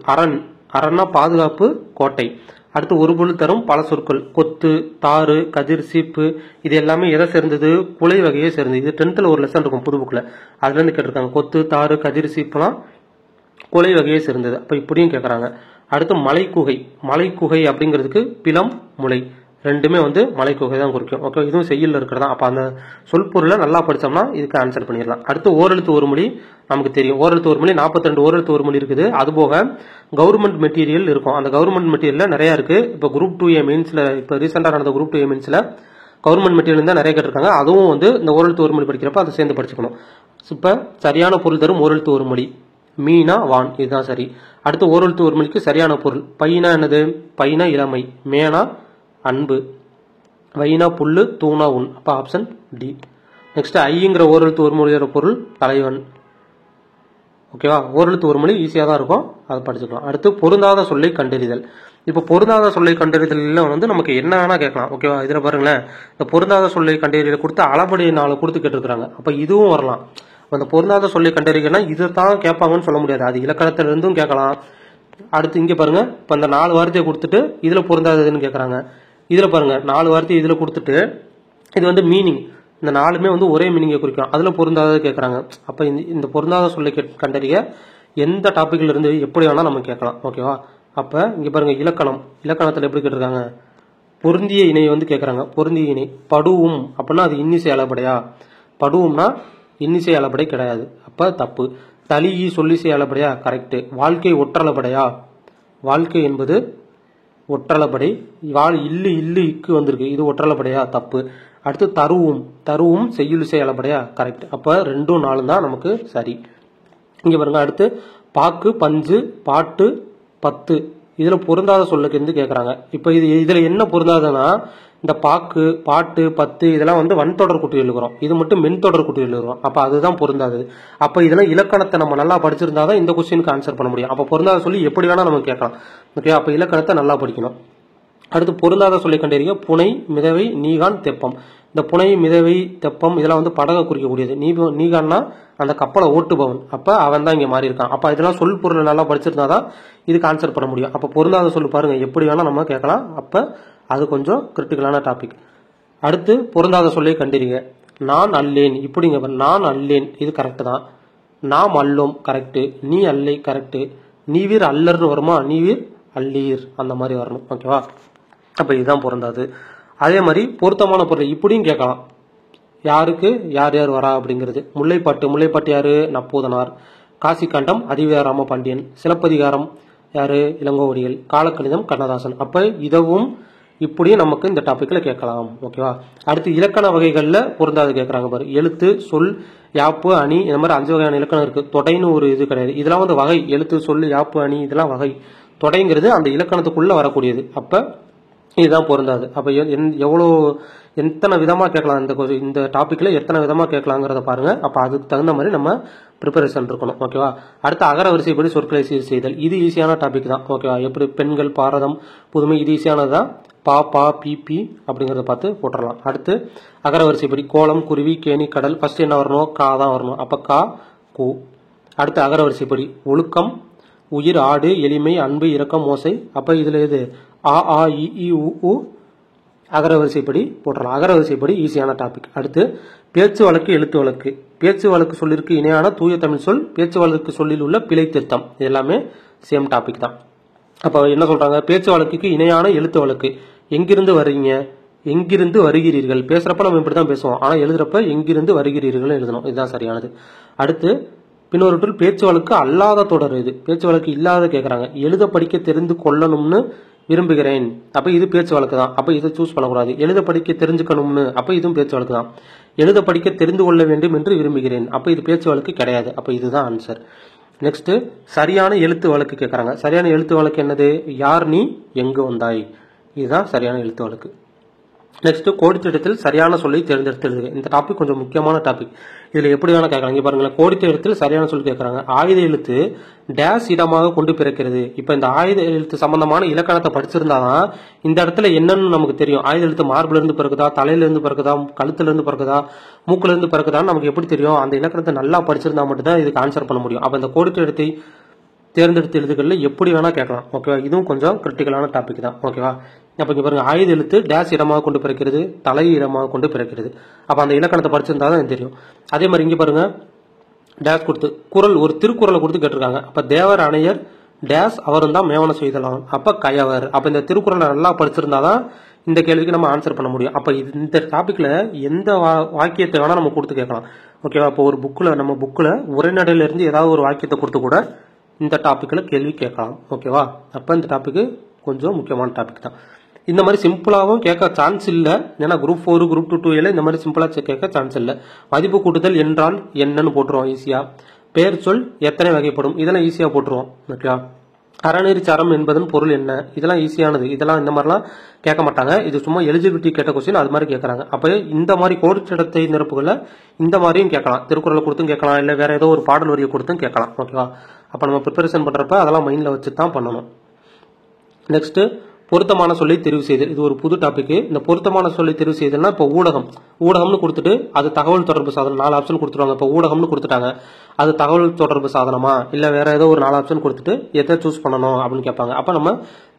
[SPEAKER 1] அரண்னா பாதுகாப்பு, கோட்டை. அடுத்து ஒரு பொருள் தரும் பல சொற்கள். கொத்து, தாறு, கதிர், சீப்பு, இது எல்லாமே எதை சேர்ந்தது, குலை வகையை சேர்ந்தது. இது 10th ஒரு லெசன் இருக்கும் புது புக்ல, அதுல இருந்து கேட்டிருக்காங்க. கொத்து, தாறு, கதிர், சீப்புலாம் குலை வகையை சேர்ந்தது. அப்ப இப்படியும் கேட்கறாங்க. அடுத்து மலைக்குகை அப்படிங்கிறதுக்கு பிலம், முளை, ரெண்டுமே மலைக்குகை தான் குறிக்கும். ஓகே, இதுவும் செய்யுள்ல இருக்கிறதா. அப்ப அந்த சொல் பொருளை நல்லா படிச்சோம்னா இதுக்கு ஆன்சர் பண்ணிடலாம். அடுத்து ஓரெழுத்து ஒரு மொழி நமக்கு தெரியும். ஓரெழுத்து ஒரு மொழி 42 ஓரெழுத்து ஒரு மொழி இருக்குது. அது போக கவர்மெண்ட் மெட்டீரியல் இருக்கும். அந்த கவர்மெண்ட் மெட்டீரியல் நிறைய இருக்கு. இப்போ குரூப் 2A மெயின்ஸ்ல, இப்போ ரீசெண்டா நடந்த குரூப் 2A மெயின்ஸ்ல கவர்மெண்ட் மெட்டீரியல் தான் நிறைய கேட்டிருக்காங்க. அதுவும் இந்த ஓரெழுத்து ஒரு மொழி படிக்கிறப்ப அதை சேர்ந்து படிச்சுக்கணும். இப்ப சரியான பொருள் தரும் ஓரெழுத்து ஒரு மொழி. மீனா வான், இதுதான் சரி. அடுத்து ஓரெழுத்து ஒரு மொழிக்கு சரியான பொருள். பைனா என்னது, பைனா இளமை, மேனா அன்பு, வைனா புல்லு, தூணா உன். அப்ப ஆப்ஷன் டி. நெக்ஸ்ட் ஐங்கிற ஓரெழுத்து ஒரு மொழியோட பொருள் தலைவன். ஓகேவா? ஓரெழுத்து ஒரு மொழி ஈஸியா தான் இருக்கும், அதை படிச்சுக்கலாம். அடுத்து பொருந்தாத சொல்லை கண்டறிதல். இப்ப பொருந்தாத சொல்லை கண்டறிதல் நமக்கு என்ன வேணா கேட்கலாம். ஓகேவா? இதுல பாருங்களேன், இந்த பொருந்தாத சொல்லை கண்டறிதல் கொடுத்து அளபடி 4 கொடுத்து கேட்டிருக்காங்க. அப்ப இதுவும் வரலாம். அந்த பொருந்தாத சொல்லை கண்டறிக்கனா இதை தான் கேட்பாங்கன்னு சொல்ல முடியாது, அது இலக்கணத்துல இருந்தும் கேட்கலாம். அடுத்து இங்க பாருங்க, இப்ப இந்த 4 வார்த்தையை கொடுத்துட்டு இதுல பொருந்தாததுன்னு கேட்கறாங்க. இதுல பாருங்க 4 வார்த்தையை இதுல கொடுத்துட்டு இது மீனிங், இந்த 4மே ஒரே மீனிங்கை குறிக்கும், அதுல பொருந்தாதது கேட்கறாங்க. அப்ப இந்த பொருந்தாத சொல்லை கண்டறிய எந்த டாபிக்ல இருந்து எப்படி வேணா நம்ம கேட்கலாம். ஓகேவா? அப்ப இங்க பாருங்க, இலக்கணத்துல எப்படி கேட்டிருக்காங்க, பொருந்திய இணை கேட்கறாங்க. பொருந்திய இணை படுவும் அப்படின்னா அது இன்னிசை அளபடையா, படுவும்னா இன்னிசை அளபடை கிடையாது, அப்ப தப்பு. தலியி சொல்லிசை அளபடையா, கரெக்ட். வாழ்க்கை ஒற்றளபடையா, வாழ்க்கை என்பது ஒற்றளபடை. இல்லு இக்கு வந்திருக்கு, இது ஒற்றளபடையா, தப்பு. அடுத்து தருவும் செய்யுளிசை அளபடையா, கரெக்ட். அப்ப 2, 4 தான் நமக்கு சரி. இங்க பாருங்க, அடுத்து பாக்கு, பஞ்சு, பாட்டு, 10 இதுல பொருந்தாத சொல்லுக்கு இருந்து கேட்கறாங்க. இப்ப இதுல என்ன பொருந்தாதுன்னா, இந்த பாக்கு, பாட்டு, 10 இதெல்லாம் வன்தொடர் கூட்டி எழுதுறோம், இது மட்டும் மென்தொடர் கூட்டி எழுதுறோம். அப்ப அதுதான் பொருந்தாது. அப்ப இதெல்லாம் இலக்கணத்தை நம்ம நல்லா படிச்சிருந்தாதான் இந்த கொஸ்டினுக்கு ஆன்சர் பண்ண முடியும். அப்ப பொருந்தாத சொல்லி எப்படி வேணா நம்ம கேட்கலாம். ஓகே, அப்ப இலக்கணத்தை நல்லா படிக்கணும். அடுத்து பொருந்தாத சொல்லை கண்டறிய புனை, மிதவை, நீகான், தெப்பம். இந்த புனை, மிதவை, தெப்பம் இதெல்லாம் படகை குறிக்கக்கூடியது. நீகான்னா அந்த கப்பலை ஓட்டுபவன், அப்ப அவன் தான் இங்க மாறி இருக்கான். அப்ப இதெல்லாம் சொல் பொருள் நல்லா படிச்சிருந்தாதான் இதுக்கு ஆன்சர் பண்ண முடியும். அப்ப பொருந்தாத சொல்லு பாருங்க எப்படி வேணா நம்ம கேட்கலாம். அப்ப அது கொஞ்சம் கிரிட்டிக்கலான டாபிக். அடுத்து பொருந்தாத சொல்லை கண்டறிய. நான் அல்லேன், இப்படிங்க, நான் அல்லேன் இது கரெக்ட் தான். நாம் அல்லோம் கரெக்ட். நீ அல்லை கரெக்ட். நீவீர் அல்லர்னு வருமா, நீவீர் அல்லீர் அந்த மாதிரி வரணும். ஓகேவா? அப்ப இதுதான் பொருந்தாது. அதே மாதிரி பொருத்தமான பொருள் இப்படியும் கேட்கலாம். யாருக்கு யார் யார் வரா அப்படிங்கிறது. முல்லைப்பாட்டு யாரு, நப்பூதனார். காசிக்காண்டம் அதிவீரராம பாண்டியன், சிலப்பதிகாரம் யாரு இளங்கோவடிகள், காலக்கணிதம் கண்ணதாசன். அப்ப இதவும் இப்படியும் நமக்கு இந்த டாபிக்ல கேட்கலாம். ஓகேவா. அடுத்து இலக்கண வகைகள்ல பொருந்தாது கேட்கறாங்க பாரு. எழுத்து, சொல், யாப்பு, அணி, இந்த மாதிரி 5 வகையான இலக்கணம் இருக்கு. தொடைன்னு ஒரு இது கிடையாது. இதெல்லாம் வந்து வகை. எழுத்து, சொல், யாப்பு, அணி இதெல்லாம் வகை. தொடைங்கிறது அந்த இலக்கணத்துக்குள்ள வரக்கூடியது. அப்ப இதுதான் பொருந்தாது. அப்ப எவ்வளோ எத்தனை விதமா கேட்கலாம் இந்த டாபிக்ல எத்தனை விதமா கேட்கலாங்கிறத பாருங்க. அப்ப அதுக்கு தகுந்த மாதிரி நம்ம ப்ரிப்பரேஷன் இருக்கணும். ஓகேவா. அடுத்து அகர வரிசைப்படி சொற்களை சீர் செய்தல். இது ஈஸியான டாபிக் தான். ஓகேவா. எப்படி பெண்கள், பாரதம், புதுமை இது ஈஸியானதுதான். பா, பா, பி, பி அப்படிங்கறத பார்த்து போட்டுடலாம். அடுத்து அகர வரிசைப்படி கோலம், குருவி, கேணி, கடல். ஃபர்ஸ்ட் என்ன வரணும்? கா தான் வரணும். அப்ப கா, கு. அடுத்து அகர வரிசைப்படி ஒழுக்கம், உயிர், ஆடு, எளிமை, அன்பு, இரக்கம், மோசை. அப்ப இதுல எது? ஆ, ஆ, இ, உ. அகர வரிசைப்படி போட்டுடலாம். அகர வரிசைப்படி ஈஸியான டாபிக். அடுத்து பேச்சு வழக்கு, எழுத்து வழக்கு. பேச்சு வழக்கு சொல்லிற்கு இணையான தூய தமிழ் சொல், பேச்சு வழக்கு சொல்லில் உள்ள பிழை திருத்தம். இது எல்லாமே சேம் டாபிக் தான். அப்ப என்ன சொல்றாங்க? பேச்சு வழக்குக்கு இணையான எழுத்து வழக்கு. எங்கிருந்து வர்றீங்க, எங்கிருந்து வருகிறீர்கள். பேசுறப்ப நம்ம இப்படிதான் பேசுவோம். ஆனா எழுதுறப்ப எங்கிருந்து வருகிறீர்கள் எழுதணும். இதுதான் சரியானது. அடுத்து பின்னொருட்டில் பேச்சு வழக்கு அல்லாத தொடர். இது பேச்சு வழக்கு இல்லாத கேட்கறாங்க. எழுத படிக்க தெரிந்து கொள்ளணும்னு விரும்புகிறேன். அப்ப இது பேச்சு வழக்கு தான். அப்ப இதை சூஸ் பண்ணக்கூடாது. எழுத படிக்க தெரிஞ்சுக்கணும்னு, அப்ப இதுவும் பேச்சு வழக்கு தான். எழுத படிக்க தெரிந்து கொள்ள வேண்டும் என்று விரும்புகிறேன். அப்ப இது பேச்சு வழக்கு கிடையாது. அப்ப இதுதான் ஆன்சர். நெக்ஸ்ட் சரியான எழுத்து வழக்கு கேட்கறாங்க. சரியான எழுத்து வழக்கு என்னது? யார் நீ, எங்கு வந்தாய். இதுதான் சரியான எழுத்து வழக்கு. நெக்ஸ்ட் கோடிட்டிடத்தில் சரியான சொல்லை தேர்ந்தெடுத்து எழுதுக. இந்த டாபிக் கொஞ்சம் முக்கியமான டாபிக். இதுல எப்படி வேணா கேட்கறாங்க. பாருங்களேன், கோடிட்டிடத்தில் சரியான சொல் கேட்கறாங்க. ஆயுத எழுத்து டேஸ் இடமாக கொண்டு பிறக்கிறது. இப்ப இந்த ஆயுத எழுத்து சம்பந்தமான இலக்கணத்தை படிச்சிருந்தாதான் இந்த இடத்துல என்னன்னு நமக்கு தெரியும். ஆயுத எழுத்து மார்புல இருந்து பிறகுதா, தலையில இருந்து பிறகுதா, கழுத்துல இருந்து பிறகுதா, மூக்குல இருந்து பிறகுதான்னு நமக்கு எப்படி தெரியும்? அந்த இலக்கணத்தை நல்லா படிச்சிருந்தா மட்டும்தான் இதுக்கு ஆன்சர் பண்ண முடியும். அப்ப இந்த கோடிட்டிடத்தை தேர்ந்தெடுத்து எழுதுகள்ல எப்படி வேணா கேட்கலாம். ஓகேவா. இதுவும் கொஞ்சம் கிரிட்டிக்கலான டாபிக் தான். ஓகேவா. அப்ப இங்க பாருங்க, ஆயுத எழுத்து டேஸ் இடமாக கொண்டு பிறக்கிறது, தலை இடமாக கொண்டு பிறக்கிறது. அப்ப அந்த இலக்கணத்தை படிச்சிருந்தா தான் தெரியும். அதே மாதிரி இங்க பாருங்க, டேஸ் கொடுத்து குரல், ஒரு திருக்குறளை கொடுத்து கேட்டிருக்காங்க. அப்ப தேவர் அணையர் டேஸ் அவரும் தான் மேவன செய்தலாம். அப்ப கயவர். அப்ப இந்த திருக்குறளை நல்லா படிச்சிருந்தாதான் இந்த கேள்விக்கு நம்ம ஆன்சர் பண்ண முடியும். அப்ப இந்த டாபிக்ல எந்த வாக்கியத்தை வேணா நம்ம கொடுத்து கேட்கலாம். ஓகேவா. அப்போ ஒரு நம்ம புக்ல உரைநடையில இருந்து ஏதாவது ஒரு வாக்கியத்தை கொடுத்து கூட இந்த டாபிக்ல கேள்வி கேட்கலாம். ஓகேவா. அப்ப இந்த டாபிக் கொஞ்சம் முக்கியமான டாபிக் தான். இந்த மாதிரி சிம்பிளாவும் கேட்க சான்ஸ் இல்ல. ஏன்னா குரூப் 4 குரூப் 2 இந்த மாதிரி சிம்பிளா கேட்க சான்ஸ் இல்ல. மதிப்பு கூட்டுதல் என்றால் என்னன்னு போட்டுருவோம் ஈஸியா. பெயர் சொல் எத்தனை வகைப்படும், இதெல்லாம் ஈஸியா போட்டுருவோம். ஓகேவா. அறநெறி சரம் என்பதன் பொருள் என்ன, இதெல்லாம் ஈஸியானது. இதெல்லாம் இந்த மாதிரிலாம் கேட்க மாட்டாங்க. இது சும்மா எலிஜிபிலிட்டி கேட்ட கொஸ்டின் அது மாதிரி கேட்கறாங்க. அப்ப இந்த மாதிரி கோடிட்டிடத்தை நிரப்புகளை இந்த மாதிரியும் கேட்கலாம். திருக்குறளை கொடுத்தும் கேட்கலாம், இல்ல வேற ஏதோ ஒரு பாடல் வரியை கொடுத்தும் கேட்கலாம். ஓகேவா. அப்ப நம்ம ப்ரிப்பரேஷன் பண்றப்ப அதெல்லாம் மைண்ட்ல வச்சு தான் பண்ணணும். நெக்ஸ்ட் பொருத்தமான சொல்லை தெரிவு செய்தல். இது ஒரு புது டாபிக். இந்த பொருத்தமான சொல்லை தெரிவு செய்தல்னா இப்போ ஊடகம்னு கொடுத்துட்டு அது தகவல் தொடர்பு சாதனம் 4 ஆப்ஷன் கொடுத்துருவாங்க. இப்போ ஊடகம்னு கொடுத்துட்டாங்க, அது தகவல் தொடர்பு சாதனமா இல்ல வேற ஏதோ ஒரு 4 ஆப்ஷன் கொடுத்துட்டு எதை சூஸ் பண்ணணும் அப்படின்னு கேட்பாங்க. அப்ப நம்ம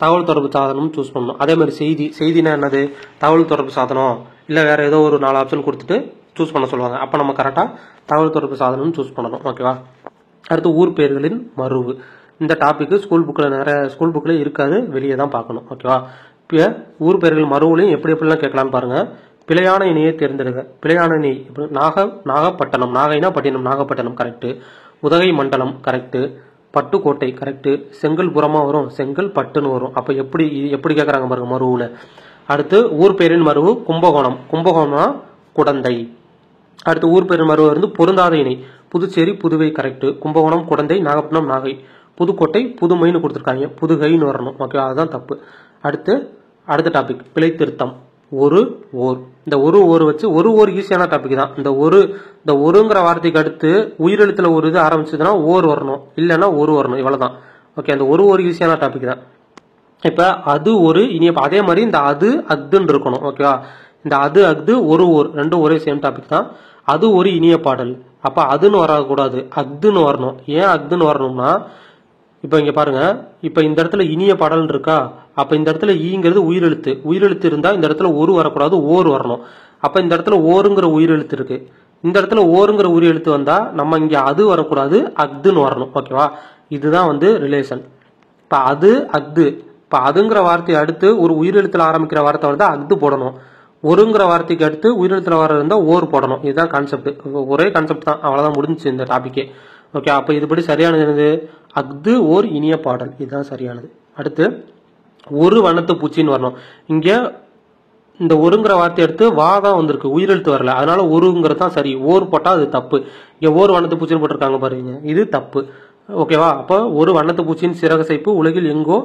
[SPEAKER 1] தகவல் தொடர்பு சாதனம் சூஸ் பண்ணணும். அதே மாதிரி செய்தினா என்னது? தகவல் தொடர்பு சாதனம் இல்ல வேற ஏதோ ஒரு 4 ஆப்ஷன் கொடுத்துட்டு சூஸ் பண்ண சொல்லுவாங்க. அப்ப நம்ம கரெக்டா தகவல் தொடர்பு சாதனம் சூஸ் பண்ணணும். ஓகேவா. அடுத்து ஊர் பெயர்களின் மருவு. இந்த டாபிக் ஸ்கூல் புக்ல இருக்காது, வெளியே தான் பார்க்கணும். ஓகேவா. இப்போ ஊர் பெயர்கள் மருவுலையும் எப்படிலாம் கேட்கலான்னு பாருங்க. பிழையான இணையை தேர்ந்தெடுக்க. பிழையான இணை நாகப்பட்டினம், நாகைனா பட்டினம், நாகப்பட்டினம் கரெக்ட். உதகை மண்டலம் கரெக்ட். பட்டுக்கோட்டை கரெக்ட். செங்கல் புறமா வரும், செங்கல் பட்டுன்னு வரும். அப்ப எப்படி கேட்கறாங்க பாருங்க மருவுல. அடுத்து ஊர் பெயரின் மருவு கும்பகோணம்னா குடந்தை. அடுத்து ஊர் பெயரின் மருவு வந்து பொருந்தாத இணை. புதுச்சேரி புதுவை கரெக்ட். கும்பகோணம் குடந்தை, நாகப்பட்டினம் நாகை. புதுக்கோட்டை புதுமைன்னு கொடுத்துருக்காங்க, புதுகைன்னு வரணும். ஓகே, அதுதான் தப்பு. அடுத்த டாபிக் பிழை திருத்தம். இந்த ஒரு வச்சு ஒரு ஈஸியான டாபிக் தான். இந்த ஒருங்கிற வார்த்தைக்கு அடுத்து உயிரெழுத்துல ஒரு இது ஆரம்பிச்சதுன்னா ஓர் வரணும், இல்லைன்னா ஒரு வரணும், இவ்வளவுதான். ஓகே, அந்த ஒரு ஈஸியான டாபிக் தான். இப்ப அது ஒரு இனிய, அதே மாதிரி இந்த அது அக்துன்னு இருக்கணும். ஓகேவா. இந்த அது அக்து ஒரு ரெண்டும் ஒரே சேம் டாபிக் தான். அது ஒரு இனிய பாடல். அப்ப அதுன்னு வரக்கூடாது, அக்துன்னு வரணும். ஏன் அக்துன்னு வரணும்னா, இப்ப இங்க பாருங்க, இப்ப இந்த இடத்துல இனிய பாடல் இருக்கா, அப்ப இந்த இடத்துல ஈங்கிறது உயிரெழுத்து இருந்தா இந்த இடத்துல ஒரு வரக்கூடாது, ஓர் வரணும். அப்ப இந்த இடத்துல ஓருங்கிற உயிரெழுத்து இருக்கு, இந்த இடத்துல ஓருங்கிற உயிரெழுத்து வந்தா நம்ம இங்க அது வரக்கூடாது, அக்துன்னு வரணும். ஓகேவா. இதுதான் வந்து ரிலேஷன். இப்ப அது அக்து, இப்ப அதுங்கிற வார்த்தையை அடுத்து ஒரு உயிரெழுத்துல ஆரம்பிக்கிற வார்த்தை வருதா அக்து போடணும். ஒருங்கிற வார்த்தைக்கு அடுத்து உயிரெழுத்துல வர இருந்தா ஓர் போடணும். இதுதான் கான்செப்ட், ஒரே கான்செப்ட் தான், அவ்வளவுதான், முடிஞ்சுச்சு இந்த டாபிக்கே. ஓகே, அப்ப இதுபடி சரியானது என்னது? அஃது ஓர் இனிய பாடல், இதுதான் சரியானது. அடுத்து ஒரு வண்ணத்து பூச்சின்னு வரணும். இங்க இந்த ஒருங்கிற வார்த்தை எடுத்து வா தான் வந்திருக்கு, உயிரெழுத்து வரல, அதனால ஒருங்கிறது தான் சரி. ஓர் போட்டா அது தப்பு. இங்க ஓர் வண்ணத்து பூச்சின்னு போட்டிருக்காங்க பாருங்க, இது தப்பு. ஓகேவா? அப்ப ஒரு வண்ணத்து பூச்சியின் சிறகசைப்பு உலகில் எங்கோ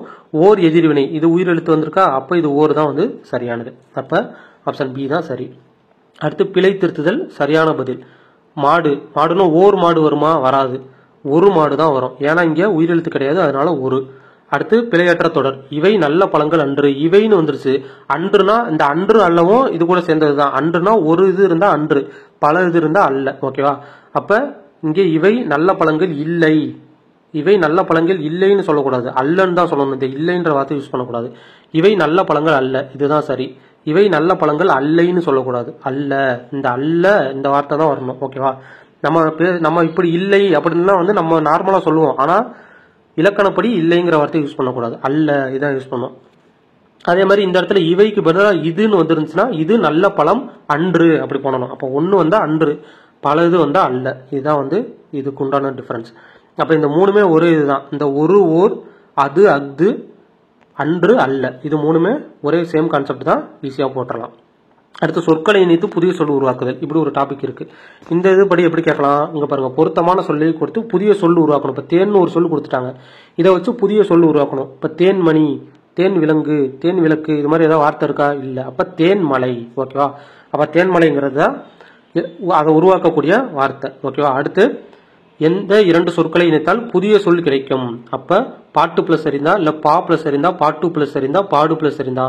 [SPEAKER 1] ஓர் எதிர்வினை, இது உயிரெழுத்து வந்திருக்கா, அப்ப இது ஓர் தான் வந்து சரியானது. அப்ப ஆப்ஷன் பி தான் சரி. அடுத்து பிழை திருத்துதல் சரியான பதில். மாடு, மாடுன்னு ஓர் மாடு வருமா? வராது, ஒரு மாடு தான் வரும். ஏன்னா இங்க உயிரெழுத்து கிடையாது, அதனால ஒரு. அடுத்து பிழையற்ற தொடர். இவை நல்ல பழங்கள் அன்று, இவைன்னு வந்துருச்சு. அன்றுனா இந்த அன்று அல்லவும் இது கூட சேர்ந்ததுதான். அன்றுனா ஒரு இது இருந்தா அன்று, பல இது இருந்தா அல்ல. ஓகேவா? அப்ப இங்கே இவை நல்ல பழங்கள் இல்லை, இவை நல்ல பழங்கள் இல்லைன்னு சொல்லக்கூடாது, அல்லன்னு தான் சொல்லணும். இந்த இல்லைன்ற வார்த்தை யூஸ் பண்ணக்கூடாது. இவை நல்ல பழங்கள் அல்ல, இதுதான் சரி. இவை நல்ல பழங்கள் அல்லைன்னு சொல்லக்கூடாது, அல்ல, இந்த அல்ல இந்த வார்த்தை தான் வரணும். ஓகேவா? நம்ம இப்படி இல்லை அப்படின்னா வந்து நம்ம நார்மலா சொல்லுவோம், ஆனா இலக்கணப்படி இல்லைங்கிற வார்த்தை யூஸ் பண்ணக்கூடாது, அல்ல இதான் யூஸ் பண்ணும். அதே மாதிரி இந்த இடத்துல இவைக்கு பதிலாக இதுன்னு வந்துருந்துச்சுன்னா இது நல்ல பழம் அன்று அப்படி பண்ணணும். அப்போ ஒன்று வந்தா அன்று, பல இது வந்தா அல்ல, இதுதான் வந்து இதுக்கு உண்டான டிஃபரன்ஸ். அப்ப இந்த மூணுமே ஒரு இதுதான். இந்த ஒரு ஓர் அது அஃது அன்று அல்ல, இது மூணுமே ஒரே சேம் கான்செப்ட் தான், ஈஸியா போட்டுடலாம். அடுத்து சொற்களை இணைத்து புதிய சொல் உருவாக்குதல், இப்படி ஒரு டாபிக் இருக்கு. இந்த இது படி எப்படி கேட்கலாம்? இங்க பாருங்க, பொருத்தமான சொல்லை கொடுத்து புதிய சொல் உருவாக்கணும். இப்ப தேன்னு ஒரு சொல் கொடுத்துட்டாங்க, இதை வச்சு புதிய சொல் உருவாக்கணும். இப்ப தேன்மணி, தேன் விலங்கு, தேன் விளக்கு, இது மாதிரி ஏதாவது வார்த்தை இருக்கா? இல்ல. அப்ப தேன்மலை. ஓகேவா? அப்ப தேன்மலைங்கிறது அதை உருவாக்கக்கூடிய வார்த்தை. ஓகேவா? அடுத்து எந்த இரண்டு சொற்களை இணைத்தால் புதிய சொல் கிடைக்கும்? அப்ப பாட்டு பிளஸ் அறிந்தா, இல்ல பா பிளஸ் அறிந்தா, பாட்டு பிளஸ் அறிந்தா, பாடு பிளஸ் அறிந்தா,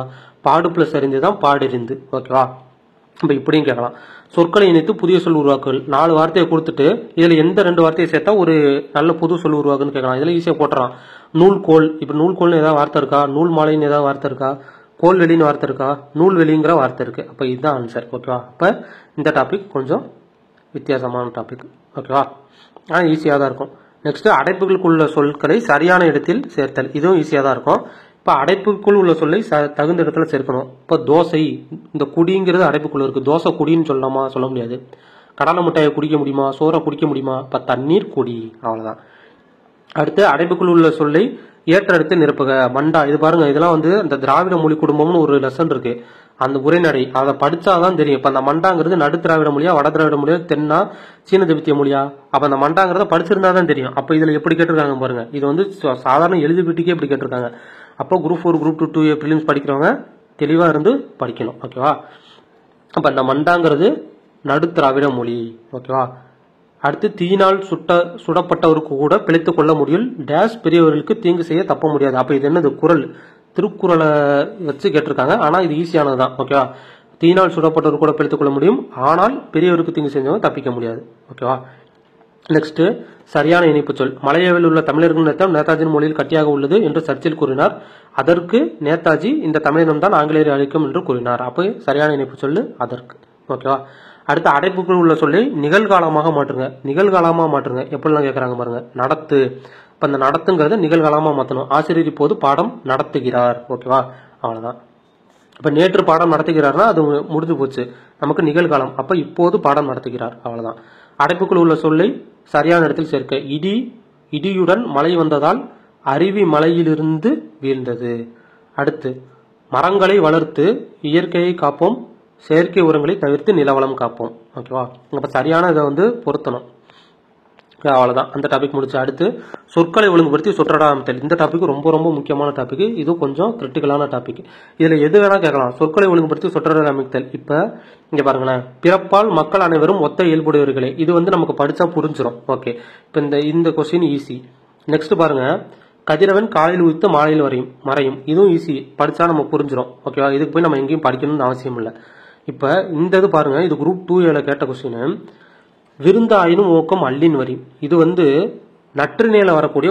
[SPEAKER 1] பாடு பிளஸ் அறிந்துதான் பாடறிந்து. ஓகேவா? இப்ப இப்படியும் கேட்கலாம். சொற்களை இணைத்து புதிய சொல் உருவாக்குதல், 4 வார்த்தையை கொடுத்துட்டு இதுல எந்த 2 வார்த்தையை சேர்த்தா ஒரு நல்ல புது சொல் உருவாக்குன்னு கேட்கலாம். இதுல ஈஸியா போட்டுறான். நூல்கோல், இப்ப நூல்கோல்னு ஏதாவது வார்த்தை இருக்கா? நூல் மாலைன்னு ஏதாவது வார்த்தை இருக்கா? கோல்வெளின்னு வார்த்தை இருக்கா? நூல்வெளிங்கிற வார்த்தை இருக்கு. அப்ப இதுதான் ஆன்சர். ஓகேவா? அப்ப இந்த டாபிக் கொஞ்சம் வித்தியாசமான டாபிக். ஓகேவா? ஆனால் ஈஸியாக தான் இருக்கும். நெக்ஸ்ட் அடைப்புகளுக்குள்ள சொற்களை சரியான இடத்தில் சேர்த்தல், இதுவும் ஈஸியாக தான் இருக்கும். இப்போ அடைப்புக்குள் உள்ள சொல்லை தகுந்த இடத்துல சேர்க்கணும். இப்போ தோசை, இந்த குடிங்கிறது அடைப்புக்குள்ள இருக்கு, தோசை குடின்னு சொல்லலாமா? சொல்ல முடியாது. கடலை மிட்டாயை குடிக்க முடியுமா? சோறை குடிக்க முடியுமா? இப்போ தண்ணீர் குடி, அவ்வளோதான். அடுத்து அடைப்புக்குள் உள்ள சொல்லை ஏற்ற இடத்தில் நிரப்புக. மண்டா, இது பாருங்க, இதெல்லாம் வந்து அந்த திராவிட மொழி குடும்பம்னு ஒரு லெசன் இருக்கு, அந்த உரைநடை, அதை படிச்சாதான் தெரியும். இப்ப அந்த மண்டாங்கிறது நடு திராவிட மொழியா, வட திராவிட மொழியா, தென்னா சீன திபெத்திய மொழியா? அப்ப அந்த மண்டாங்கிறத படிச்சிருந்தாதான் தெரியும். அப்ப இதுல எப்படி கேட்டிருக்காங்க பாருங்க, இது வந்து சாதாரண எழுதிவிட்டுக்கே இப்படி கேட்டிருக்காங்க. அப்போ குரூப் 4 குரூப் 2 பிலிம்ஸ் படிக்கிறவங்க தெளிவா இருந்து படிக்கணும். ஓகேவா? அப்ப அந்த மண்டாங்கிறது நடு திராவிட மொழி. ஓகேவா? அடுத்து தீயினால் சுடப்பட்டவருக்கு கூட பிழைத்துக் கொள்ள முடியும், டேஷ் பெரியவர்களுக்கு தீங்கு செய்ய தப்ப முடியாது. அப்ப இது என்னது? குறள், திருக்குறளை வச்சு கேட்டிருக்காங்க. ஆனா இது ஈஸியானதுதான். ஓகேவா? தீயினால் சுடப்பட்டவர் கூட பிழைத்துக் கொள்ள முடியும், ஆனால் பெரியவருக்கு தீங்கு செஞ்சவங்க தப்பிக்க முடியாது. ஓகேவா? நெக்ஸ்ட் சரியான இணைப்பு சொல். மலையாவில் உள்ள தமிழர்கள் நேத்தம் நேதாஜியின் மொழியில் கட்டியாக உள்ளது என்று சர்ச்சில் கூறினார். அதற்கு நேதாஜி இந்த தமிழினம் தான் ஆங்கிலேயரை அழிக்கும் என்று கூறினார். அப்போ சரியான இணைப்பு சொல்லு அதற்கு. ஓகேவா? அடுத்து அடைப்புக்குள் உள்ள சொல்லை நிகழ்காலமாக மாற்றுங்க. நிகழ்காலமாக மாற்றுங்க எப்படிலாம் கேட்கறாங்க பாருங்க. நடத்து, இப்ப இந்த நடத்துங்கிறத நிகழ்காலமாக மாற்றணும். ஆசிரியர் இப்போது பாடம் நடத்துகிறார். ஓகேவா? அவ்வளவுதான். இப்ப நேற்று பாடம் நடத்துகிறார்னா அது முடிஞ்சு போச்சு, நமக்கு நிகழ்காலம். அப்ப இப்போது பாடம் நடத்துகிறார், அவ்வளவுதான். அடைப்புக்குள் உள்ள சொல்லை சரியான இடத்தில் சேர்க்க. இடி, இடியுடன் மழை வந்ததால் அருவி மலையிலிருந்து வீழ்ந்தது. அடுத்து மரங்களை வளர்த்து இயற்கையை காப்போம், செயற்கை உரங்களை தவிர்த்து நிலவளம் காப்போம். ஓகேவா? அப்ப சரியான இதை வந்து பொருத்தணும். அவ்வளவுதான், அந்த டாபிக் முடிச்சு. அடுத்து சொற்களை ஒழுங்குபடுத்தி சொற்றொடர் அமைத்தல். இந்த டாபிக் ரொம்ப ரொம்ப முக்கியமான டாபிக், இது கொஞ்சம் கிரிட்டிக்கலான டாபிக். இதுல எது வேணா கேட்கலாம். சொற்களை ஒழுங்குபடுத்தி சொற்றொடர் அமைத்தல். இப்ப இங்க பாருங்களேன், பிறப்பால் மக்கள் அனைவரும் ஒத்த இயல்புடையவர்களே, இது வந்து நமக்கு படிச்சா புரிஞ்சிடும். ஓகே, இப்ப இந்த கொஸ்டின் ஈஸி. நெக்ஸ்ட் பாருங்க, கதிரவன் காலையில் உதித்து மாலையில் மறையும், இதுவும் ஈஸி, படிச்சா நம்ம புரிஞ்சிடும். ஓகேவா? இதுக்கு போய் நம்ம எங்கேயும் படிக்கணும்னு அவசியம் இல்லை. இப்ப இந்த இது பாருங்க, இது குரூப் 2 கேட்ட கொஸ்டின். விருந்தாயினும் ஊக்கம் அள்ளின் வரி, இது வந்து நற்றிணையில வரக்கூடிய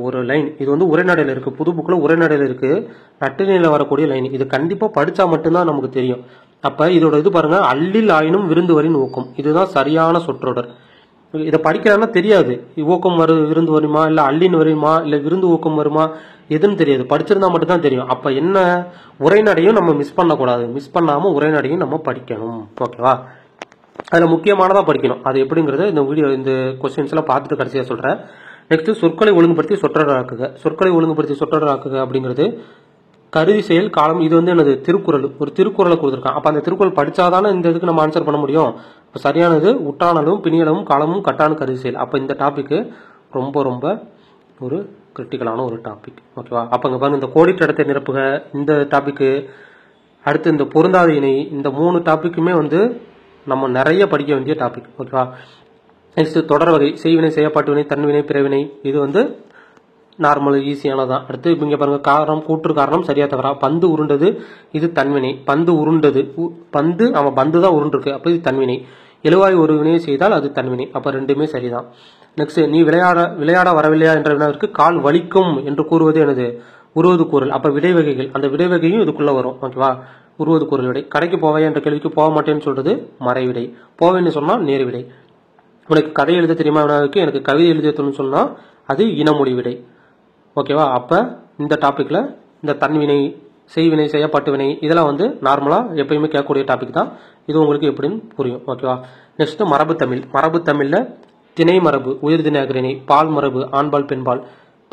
[SPEAKER 1] ஒரு லைன். இது வந்து உரைநடையில இருக்கு, புது புக்ல உரைநடையில இருக்கு, நற்றிணையில வரக்கூடிய லைன். இது கண்டிப்பா படிச்சா மட்டும்தான் நமக்கு தெரியும். அப்ப இதோட இது பாருங்க, அள்ளில் ஆயினும் விருந்து வரின் ஊக்கம், இதுதான் சரியான சொற்றொடர். இதை படிக்கிறான்னா தெரியாது, ஊக்கம் விருந்து வருமா, இல்ல அள்ளின் வருமா, இல்ல விருந்து ஊக்கம் வருமா, எதுன்னு தெரியாது. படிச்சிருந்தா மட்டும் தான் தெரியும். அப்ப என்ன, உரைநடையும் நம்ம மிஸ் பண்ணக்கூடாது, மிஸ் பண்ணாம உரைநடையும் நம்ம படிக்கணும். ஓகேவா? அதில் முக்கியமானதாக படிக்கணும். அது எப்படிங்கிறது இந்த கொஸ்டின்ஸ்லாம் பார்த்துட்டு கடைசியாக சொல்கிறேன். நெக்ஸ்ட் சொற்களை ஒழுங்குபடுத்தி சொற்றொடராக்குக. சொற்களை ஒழுங்குபடுத்தி சொற்றொடராக்குக அப்படிங்கிறது கருதி செயல் காலம். இது என்னது திருக்குறள், ஒரு திருக்குறளை கொடுத்துருக்கான். அப்போ அந்த திருக்குறள் படிச்சாதானே இந்த இதுக்கு நம்ம ஆன்சர் பண்ண முடியும். இப்போ சரியானது உட்டானலும் பிணியளவும் காலமும் கட்டான கருதி செயல். அப்போ இந்த டாபிக் ரொம்ப ரொம்ப ஒரு கிரிட்டிக்கலான ஒரு டாபிக். ஓகேவா? அப்போ இங்கே பாருங்க, இந்த கோடிட்ட இடத்தை நிரப்புக இந்த டாபிக்கு, அடுத்து இந்த பொருந்தாத இணை, இந்த 3 டாபிக்குமே நம்ம நிறைய படிக்க வேண்டிய டாபிக். ஓகேவா? நெக்ஸ்ட் தொடர் வகை, செய்வினை, செய்யப்பாட்டு வினை, தன்வினை, பிறவினை. இது நார்மல் ஈஸியானதான். அடுத்து இங்க பாருங்க, காரணம் கூற்று காரணம் சரியா தவறா. பந்து உருண்டது, இது தன்வினை. பந்து உருண்டது, பந்து தான் உருண்டிருக்கு, அப்ப இது தன்வினை. எழுவாய் ஒரு வினையை செய்தால் அது தன்வினை. அப்ப ரெண்டுமே சரிதான். நெக்ஸ்ட் நீ விளையாட வரவில்லையா என்ற வினாவிற்கு கால் வலிக்கும் என்று கூறுவது எனது உருவது கூறல். அப்ப விடை வகைகள், அந்த விடை வகையும் இதுக்குள்ள வரும். ஓகேவா? உருவது கூறல் விடை. கடைக்கு போவையா என்ற கேள்விக்கு போக மாட்டேன்னு சொல்றது மறைவிடை. போவேன்னு சொன்னா நேர் விடை. உனக்கு கதை எழுத தெரியுமா வினாவுக்கு எனக்கு கவிதை எழுத சொன்னா அது இனமொழி விடை. ஓகேவா? அப்ப இந்த டாபிக்ல இந்த தன்வினை, செய்வினை, செய்யப்பட்டு வினை இதெல்லாம் நார்மலா எப்பயுமே கேட்கக்கூடிய டாபிக் தான். இது உங்களுக்கு எப்படின்னு புரியும். ஓகேவா? நெக்ஸ்ட் மரபு தமிழ். மரபு தமிழ்ல திணை மரபு, உயிர் திணை அக்ரிணை, பால் மரபு, ஆண்பால் பெண்பால்,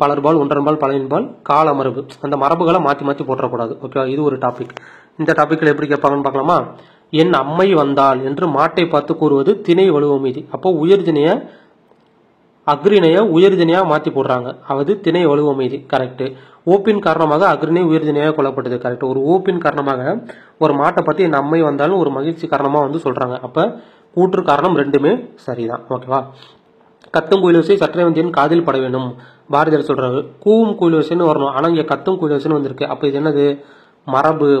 [SPEAKER 1] பலர்பால், ஒன்றன்பால், பலவின்பால், கால மரபு. அந்த மரபுகளை மாத்தி மாத்தி போட்டக்கூடாது. ஓகேவா? இது ஒரு டாபிக். இந்த டாபிக்ல எப்படி கேட்பாங்கன்னு பார்க்கலாமா? என் அம்மை வந்தால் என்று மாட்டை பார்த்து கூறுவது திணை வலுவமீதி. அப்போ உயிர் திணைய அக்ரிணைய உயர்திணையா மாத்தி போடுறாங்க. அது திணை வலுவமீதி. கரெக்ட். ஓப்பின் காரணமாக அக்ரிணை உயர்திணையாக கொல்லப்பட்டது. கரெக்ட். ஒரு ஓப்பின் காரணமாக ஒரு மாட்டை பத்தி என் அம்மை வந்தாலும் ஒரு மகிழ்ச்சி காரணமா சொல்றாங்க. அப்ப கூற்று காரணம் ரெண்டுமே சரிதான். ஓகேவா? கத்தும் குயிலோசை சற்றே வந்தியன் காதில் பட வேண்டும். பாரதியார் சொல்றாரு கூவும் குயிலோசைன்னு வரணும். ஆனா இங்க கத்தும் குயிலோசைன்னு வந்திருக்கு. அப்ப இது என்னது?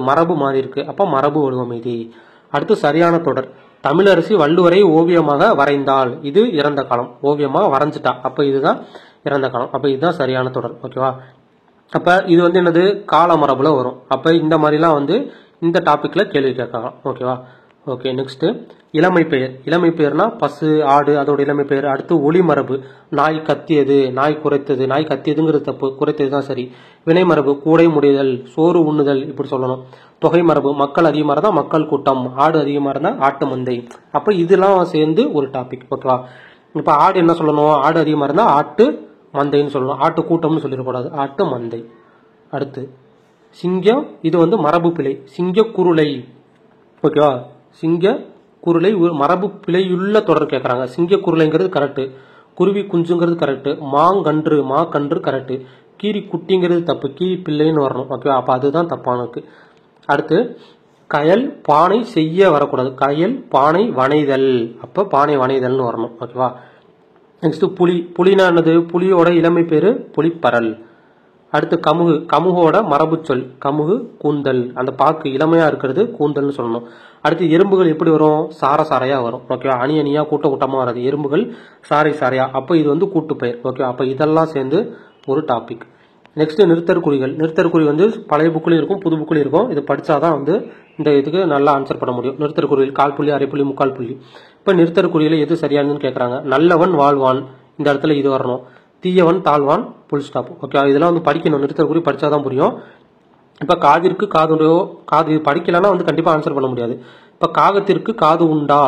[SPEAKER 1] மரபு மாறி இருக்கு. அப்ப மரபு வலுவமீதி. அடுத்து சரியான தொடர். தமிழரசி வள்ளுவரை ஓவியமாக வரைந்தால் இது இறந்த காலம். ஓவியமாக வரைஞ்சிட்டா, அப்ப இதுதான் இறந்த காலம். அப்ப இதுதான் சரியான தொடர். ஓகேவா? அப்ப இது என்னது? கால மரபுல வரும். அப்ப இந்த மாதிரிலாம் இந்த டாபிக்ல கேள்வி கேட்கலாம். ஓகேவா? ஓகே. நெக்ஸ்ட் இளமை பெயர். இளமை பெயர்னா பசு, ஆடு, அதோட இளமை பெயர். அடுத்து ஒளி மரபு. நாய் கத்தியது, நாய் குறைத்தது. நாய் கத்தியதுங்கிறது தப்பு, குறைத்தது தான் சரி. வினை மரபு கூடை முடிதல், சோறு உண்ணுதல், இப்படி சொல்லணும். தொகை மரபு மக்கள் அதிகமாக இருந்தா மக்கள் கூட்டம், ஆடு அதிகமாக இருந்தா ஆட்டு மந்தை. அப்ப இதெல்லாம் சேர்ந்து ஒரு டாபிக். ஓகேவா? இப்ப ஆடு என்ன சொல்லணும்? ஆடு அதிகமாக இருந்தா ஆட்டு மந்தைன்னு சொல்லணும். ஆட்டு கூட்டம்னு சொல்லிடக்கூடாது, ஆட்டு மந்தை. அடுத்து சிங்கம். இது மரபு பிழை. சிங்க குருளை. ஓகேவா? சிங்க குருளை மரபு பிழையுள்ள தொடர் கேட்கறாங்க. சிங்க குருளைங்கிறது கரெக்ட். குருவி குஞ்சுங்கிறது கரெக்ட். மாக்கன்று கரெக்ட். கீரி குட்டிங்கிறது தப்பு, கீரி பிள்ளைன்னு வரணும். ஓகேவா? அப்ப அதுதான் தப்பானது. அடுத்து கயல் பானை செய்ய வரக்கூடாது. கயல் பானை வனைதல். அப்ப பானை வனைதல்னு வரணும். ஓகேவா? நெக்ஸ்ட் புலி. புலினா என்னது? புலியோட இளமை பேரு புலிப்பரல். அடுத்து கமுகு. கமுகோட மரபு சொல் கமுகு கூந்தல். அந்த பாக்கு இளமையா இருக்கிறது கூந்தல்னு சொல்லணும். அடுத்து எறும்புகள் எப்படி வரும்? சாரையா வரும். ஓகேவா? அணி அணியா கூட்ட கூட்டமா வராது. எறும்புகள் சாரையா. அப்ப இது கூட்டு பெயர். ஓகே. அப்ப இதெல்லாம் சேர்ந்து ஒரு டாபிக். நெக்ஸ்ட் நிறுத்தற்குறிகள். நிறுத்தற்குறி பழைய புக்கிலும் இருக்கும், புது புக்கிலும் இருக்கும். இது படிச்சாதான் இந்த இதுக்கு நல்லா ஆன்சர் பண்ண முடியும். நிறுத்தற்குறிகள் கால் புள்ளி, அரை புள்ளி, முக்கால் புள்ளி. இப்ப நிறுத்தற்குறியில எது சரியானதுன்னு கேட்கறாங்க. நல்லவன் வாழ்வான், இந்த இடத்துல இது வரணும். தீயவன் தாழ்வான், புல் ஸ்டாப். ஓகே. இதெல்லாம் படிக்கணும். நிறுத்தற்குறி படிச்சாதான் புரியும். இப்ப காதிற்கு காதுடையோ, காது படிக்கலன்னா கண்டிப்பா ஆன்சர் பண்ண முடியாது. இப்ப காகத்திற்கு காது உண்டா?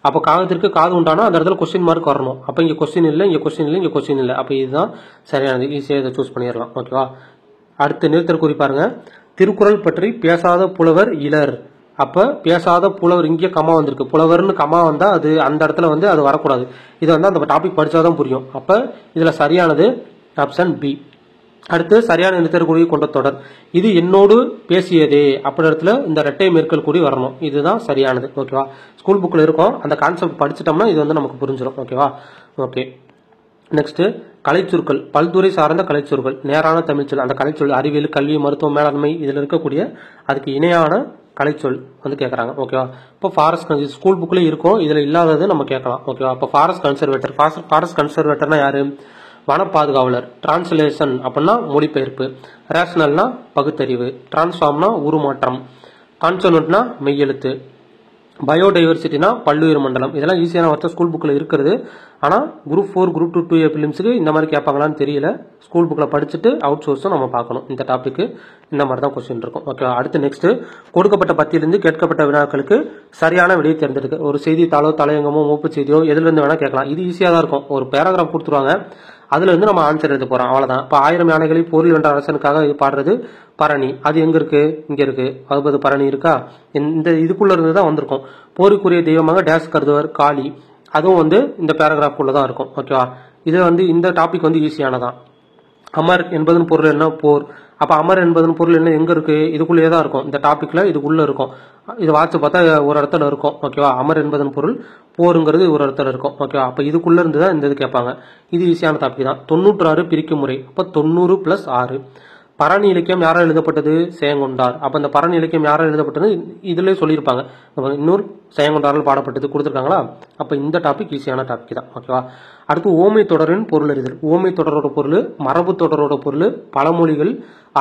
[SPEAKER 1] அப்ப காகத்திற்கு காது உண்டானா அந்த இடத்துல கொஸ்டின் மார்க் வரணும். அப்ப இங்க கொஸ்டின் இல்ல, இங்க கொஸ்டின் இல்ல, இங்க கொஸ்டின் இல்ல. அப்ப இதுதான் சரியானது. ஈஸியா இதை சூஸ் பண்ணிடலாம். ஓகேவா? அடுத்து நிறுத்தற்குறி பாருங்க. திருக்குறள் பற்றி பேசாத புலவர் இலர். அப்ப பேசாத புலவர், இங்கே கமா வந்திருக்கு. புலவர்னு கமா வந்தா அது அந்த இடத்துல அது வரக்கூடாது. இது அந்த டாபிக் படிச்சாதான் புரியும். அப்ப இதுல சரியானது ஆப்ஷன் பி. அடுத்து சரியான நிறுத்தற்குறி கொண்ட தொடர். இது என்னோடு பேசியதே அப்படி இடத்துல இந்த இரட்டை மேற்கோள் கூறி வரணும். இதுதான் சரியானது. ஓகேவா? ஸ்கூல் புக்ல இருக்கும். அந்த கான்செப்ட் படிச்சிட்டோம்னா இது நமக்கு புரிஞ்சிடும். ஓகேவா? ஓகே. நெக்ஸ்ட் கலைச்சொற்கள். பல்துறை சார்ந்த கலைச்சொற்கள். நேரான தமிழ்ச்சொல். அந்த கலைச்சொல் அறிவியல், கல்வி, மருத்துவம், மேலாண்மை இதுல இருக்கக்கூடிய அதுக்கு இணையான கலைச்சொல் கேட்கறாங்க. ஓகேவா? இப்போ ஃபாரஸ்ட் ஸ்கூல் புக்ல இருக்கும், இதுல இல்லாதது நம்ம கேட்கலாம். ஓகேவா? இப்போ ஃபாரஸ்ட் கன்சர்வேட்டர். ஃபாரஸ்ட் கன்சர்வேட்டர்னா யாரு? வன பாதுகாவலர். டிரான்ஸ்லேஷன் அப்படின்னா மொழிபெயர்ப்பு. ரேஷனல்னா பகுத்தறிவு. டிரான்ஸ்ஃபார்ம்னா உருமாற்றம். கான்சோனன்ட்னா மெய்யெழுத்து. பயோடைவர்சிட்டினா பல்லுயிர் மண்டலம். இதெல்லாம் ஈஸியான வார்த்தை, ஸ்கூல் புக்கில் இருக்கிறது. ஆனால் குரூப் 4 குரூப் 2 பிலிம்ஸுக்கு இந்த மாதிரி கேட்பாங்களான்னு தெரியல. ஸ்கூல் புக்கில் படிச்சுட்டு அவுட் சோர்ஸும் நம்ம பார்க்கணும். இந்த டாப்பிக்கு இந்த மாதிரி தான் கொஸ்டின் இருக்கும். ஓகே, அடுத்து நெக்ஸ்ட், கொடுக்கப்பட்ட பத்தியிலிருந்து கேட்கப்பட்ட வினாக்களுக்கு சரியான விடையை தேர்ந்தெடுக்க. ஒரு செய்தித்தாளோ தலையங்கமோ மூப்பு செய்தியோ எதுலேருந்து வேணால் கேட்கலாம். இது ஈஸியாக தான் இருக்கும். ஒரு பேராகிராஃப் கொடுத்துருவாங்க, அதுல இருந்து நம்ம ஆன்சர் எழுத போறோம், அவ்வளவுதான். இப்போ 1000 யானைகளை போரில் வென்ற அரசனுக்காக இது பாடுறது பரணி. அது எங்க இருக்கு? இங்க இருக்கு. 60 பரணி இருக்கா? இந்த இதுக்குள்ள இருந்து தான் வந்திருக்கும். போருக்குரிய தெய்வமாக டேஸ் கருதுவர் காளி. அதுவும் வந்து இந்த பேராகிராஃப்குள்ள தான் இருக்கும். ஓகேவா? இது வந்து இந்த டாபிக் வந்து ஈஸியானதான். அமர் என்பதன் பொருள் என்ன? போர். அப்ப அமர் என்பதன் பொருள் என்ன? எங்க இருக்கு? இதுக்குள்ளேயே தான் இருக்கும். இந்த டாபிக்ல இதுக்குள்ள இருக்கும். இது வாட்சி பார்த்தா ஒரு இடத்துல இருக்கும். ஓகேவா? அமர் என்பதன் பொருள் போருங்கிறது ஒரு இடத்துல இருக்கும். ஓகேவா? அப்ப இதுக்குள்ள இருந்து தான் இந்த இது கேட்பாங்க. இது ஈஸியான டாபிக் தான். 96 பிரிக்கும் முறை. அப்ப 90 + 6. பரணி இலக்கியம் யாரால் எழுதப்பட்டது? செயங்கொண்டார். அப்ப இந்த பரணி இலக்கியம் யாரால் எழுதப்பட்டது இதுலயே சொல்லியிருப்பாங்க. இன்னொரு செயங்கொண்டாரால் பாடப்பட்டது கொடுத்துருக்காங்களா? அப்ப இந்த டாபிக் ஈஸியான டாபிக் தான். ஓகேவா? அடுத்து ஓமை தொடரின் பொருள் அறிதல். ஓமை தொடரோட பொருள், மரபு தொடரோட பொருள், பழமொழிகள்,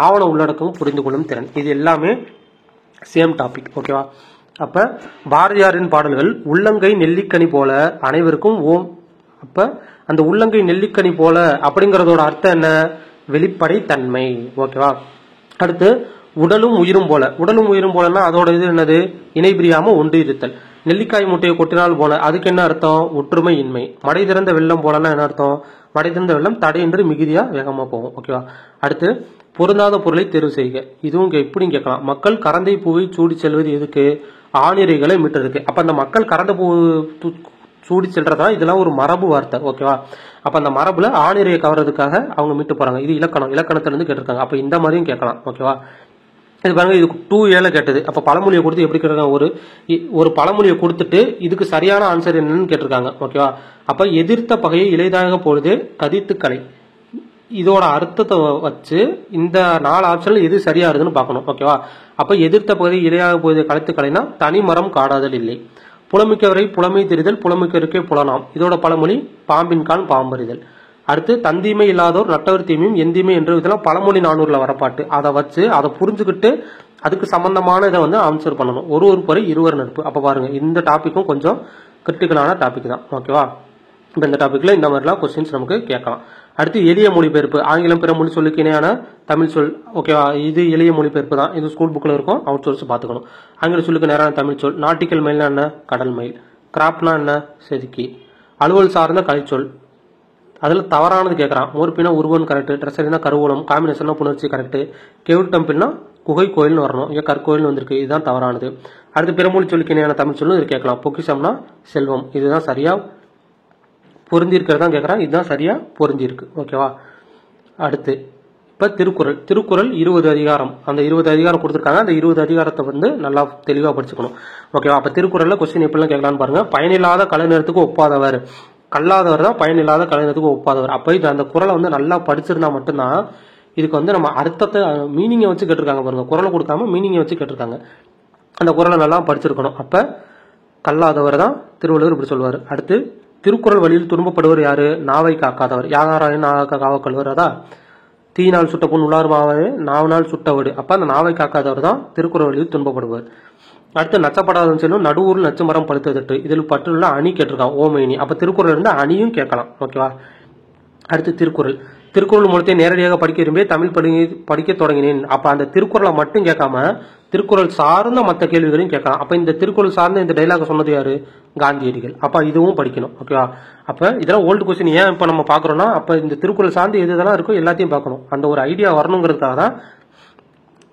[SPEAKER 1] ஆவண உள்ளடக்கம், புரிந்து கொள்ளும் திறன். இது எல்லாமே சேம் டாபிக். ஓகேவா? அப்ப பாரதியாரின் பாடல்கள் உள்ளங்கை நெல்லிக்கனி போல அனைவருக்கும் ஓம். அப்ப அந்த உள்ளங்கை நெல்லிக்கனி போல அப்படிங்கறதோட அர்த்தம் என்ன? வெளிப்படை தன்மை. ஓகேவா? அடுத்து உடலும் உயிரும் போல. உடலும் உயிரும் போலன்னா அதோட இது என்னது? இணை பிரியாம ஒன்று இருத்தல். நெல்லிக்காய் முட்டையை கொட்டினால் போல, அதுக்கு என்ன அர்த்தம்? ஒற்றுமை இன்மை. மடை திறந்த வெள்ளம் போலன்னா என்ன அர்த்தம்? மடை திறந்த வெள்ளம் தடையின்றி மிகுதியா வேகமா போகும். ஓகேவா? அடுத்து பொருந்தாத பொருளை தேர்வு செய்க. இதுவும் இப்படியும் கேட்கலாம். மக்கள் கரந்தை பூவை சூடி செல்வது எதுக்கு? ஆணிரைகளை மீட்டதுக்கு. அப்ப அந்த மக்கள் கரந்த பூ சூடி செல்றதா இதெல்லாம் ஒரு மரபு வார்த்தை. ஓகேவா? அப்ப அந்த மரபுல ஆணிரையை கவர்றதுக்காக அவங்க மீட்டு போறாங்க. இது இலக்கணம், இலக்கணத்துல இருந்து கேட்டிருக்காங்க. அப்ப இந்த மாதிரியும் கேட்கலாம். ஓகேவா? இது பாருங்க, இது 2A கேட்டது. அப்ப பழமொழியை கொடுத்து எப்படி கேட்டிருக்காங்க? ஒரு பழமொழியை கொடுத்துட்டு இதுக்கு சரியான ஆன்சர் என்னன்னு கேட்டிருக்காங்க. ஓகேவா? அப்ப எதிர்த்த பகையை இலைதாக பொழுது கதித்து கலை. இதோட அர்த்தத்தை வச்சு இந்த 4 ஆப்ஷன்ல எது சரியா இருக்குன்னு பார்க்கணும். ஓகேவா? அப்ப எதிர்த்த பகுதி இலையாக பொழுது கலைத்து கலைனா தனி மரம் காடாதல் இல்லை. புலமிக்கவரை புலமை தெரிதல், புலமிக்கவருக்கே புலனாம். இதோட பழமொழி பாம்பின் கான் பாம்பறிதல். அடுத்து தந்தீமை இல்லாதோர் நட்டவர் தீமையும் எந்தீமை என்று இதெல்லாம் பழமொழி 400ல வரப்பாட்டு. அதை வச்சு அதை புரிஞ்சுக்கிட்டு அதுக்கு சம்பந்தமான இதை வந்து ஆன்சர் பண்ணணும். ஒரு பொறை இருவர் நட்பு. அப்ப பாருங்க, இந்த டாபிக்கும் கொஞ்சம் கிரிட்டிக்கலான டாபிக் தான். ஓகேவா? இப்ப இந்த டாபிக்ல இந்த மாதிரிலாம் கொஸ்டின்ஸ் நமக்கு கேட்கலாம். அடுத்து எளிய மொழிபெயர்ப்பு. ஆங்கிலம் பிற மொழி சொல்லுக்கு இணையான தமிழ் சொல். ஓகேவா? இது எளிய மொழிபெயர்ப்பு தான். இது ஸ்கூல் புக்ல இருக்கும், அவுட் சோர்ஸ் பாத்துக்கணும். ஆங்கில சொல்லுக்கு நேரான தமிழ் சொல். நாட்டிக்கல் மயில்னா என்ன? கடல் மயில். கிராப்னா என்ன? செதுக்கி. அலுவல் சார்ந்த கலைச்சொல். அதுல தவறானது கேட்கறான். மோர்பினா உருவன் கரெக்ட், ட்ரெஸ்ஸரினா கருவூலம், காம்பினேஷனா புணர்ச்சி கரெக்ட், கேவ் டம்பிள்னா குகை கோயில்னு வரணும். இங்க கற்கோயில் வந்திருக்கு, இதுதான் தவறானது. அடுத்து பிறமொழி சொல்லுக்கு இணையான தமிழ் சொல்லு இது கேட்கலாம். பொக்கிஷம்னா செல்வம், இதுதான் சரியா பொருந்தி இருக்கிறதா கேட்கறான். இதுதான் சரியா பொருந்தி இருக்கு. ஓகேவா? அடுத்து இப்ப திருக்குறள். திருக்குறள் 20 அதிகாரம். அந்த 20 அதிகாரம் கொடுத்துருக்காங்க. அந்த 20 அதிகாரத்தை வந்து நல்லா தெளிவா படிச்சுக்கணும். ஓகேவா? அப்ப திருக்குறள்ல கொஸ்டின் எப்படிலாம் கேட்கலான்னு பாருங்க. பயனில்லாத கலைநேரத்துக்கு ஒப்பாதவர். கல்லாதவர் தான் பயனில்லாத கலைஞத்துக்கு ஒப்பாதவர். அப்ப இது அந்த குறளை வந்து நல்லா படிச்சிருந்தா மட்டும்தான் இதுக்கு வந்து நம்ம அர்த்தத்தை மீனிங்கை வச்சு கேட்டிருக்காங்க. பாருங்க, குறளை கொடுக்காம மீனிங்கை வச்சு கேட்டிருக்காங்க. அந்த குறளை நல்லா படிச்சிருக்கணும். அப்ப கல்லாதவர் தான் திருவள்ளுவர் இப்படி சொல்லுவார். அடுத்து திருக்குறள் வழியில் துன்பப்படுவர் யாரு? நாவை காக்காதவர். யாராரையும் நாக காவ கல்வர். அதா தீயினால் சுட்ட பொன் உள்ளார் மாவே நாவனால் சுட்டவடு. அப்ப அந்த நாவை காக்காதவர் தான் திருக்குறள் வழியில் துன்பப்படுவர். அடுத்து நச்சப்படாதவன் செல்லும் நடுவூரில் நச்சு மரம் பழுத்ததற்று. இதில் பற்றுள்ள அணி கேட்டிருக்கான். ஓமைனி. அப்ப திருக்குறள் இருந்து அணியும் கேட்கலாம். ஓகேவா? அடுத்து திருக்குறள். திருக்குறள் மூலத்தை நேரடியாக படிக்க விரும்பி தமிழ் படிக்க தொடங்கினேன். அப்ப அந்த திருக்குறளை மட்டும் கேட்காம திருக்குறள் சார்ந்த மற்ற கேள்விகளையும் கேட்கலாம். அப்ப இந்த திருக்குறள் சார்ந்த இந்த டைலாக் சொன்னது யாரு? காந்தியடிகள். அப்ப இதுவும் படிக்கணும். ஓகேவா? அப்ப இதெல்லாம் ஓல்டு கொஸ்டின். ஏன் இப்ப நம்ம பாக்குறோம்னா அப்ப இந்த திருக்குறள் சார்ந்து எது இதெல்லாம் இருக்கோ எல்லாத்தையும் பார்க்கணும். அந்த ஒரு ஐடியா வரணுங்கிறதுக்காக தான்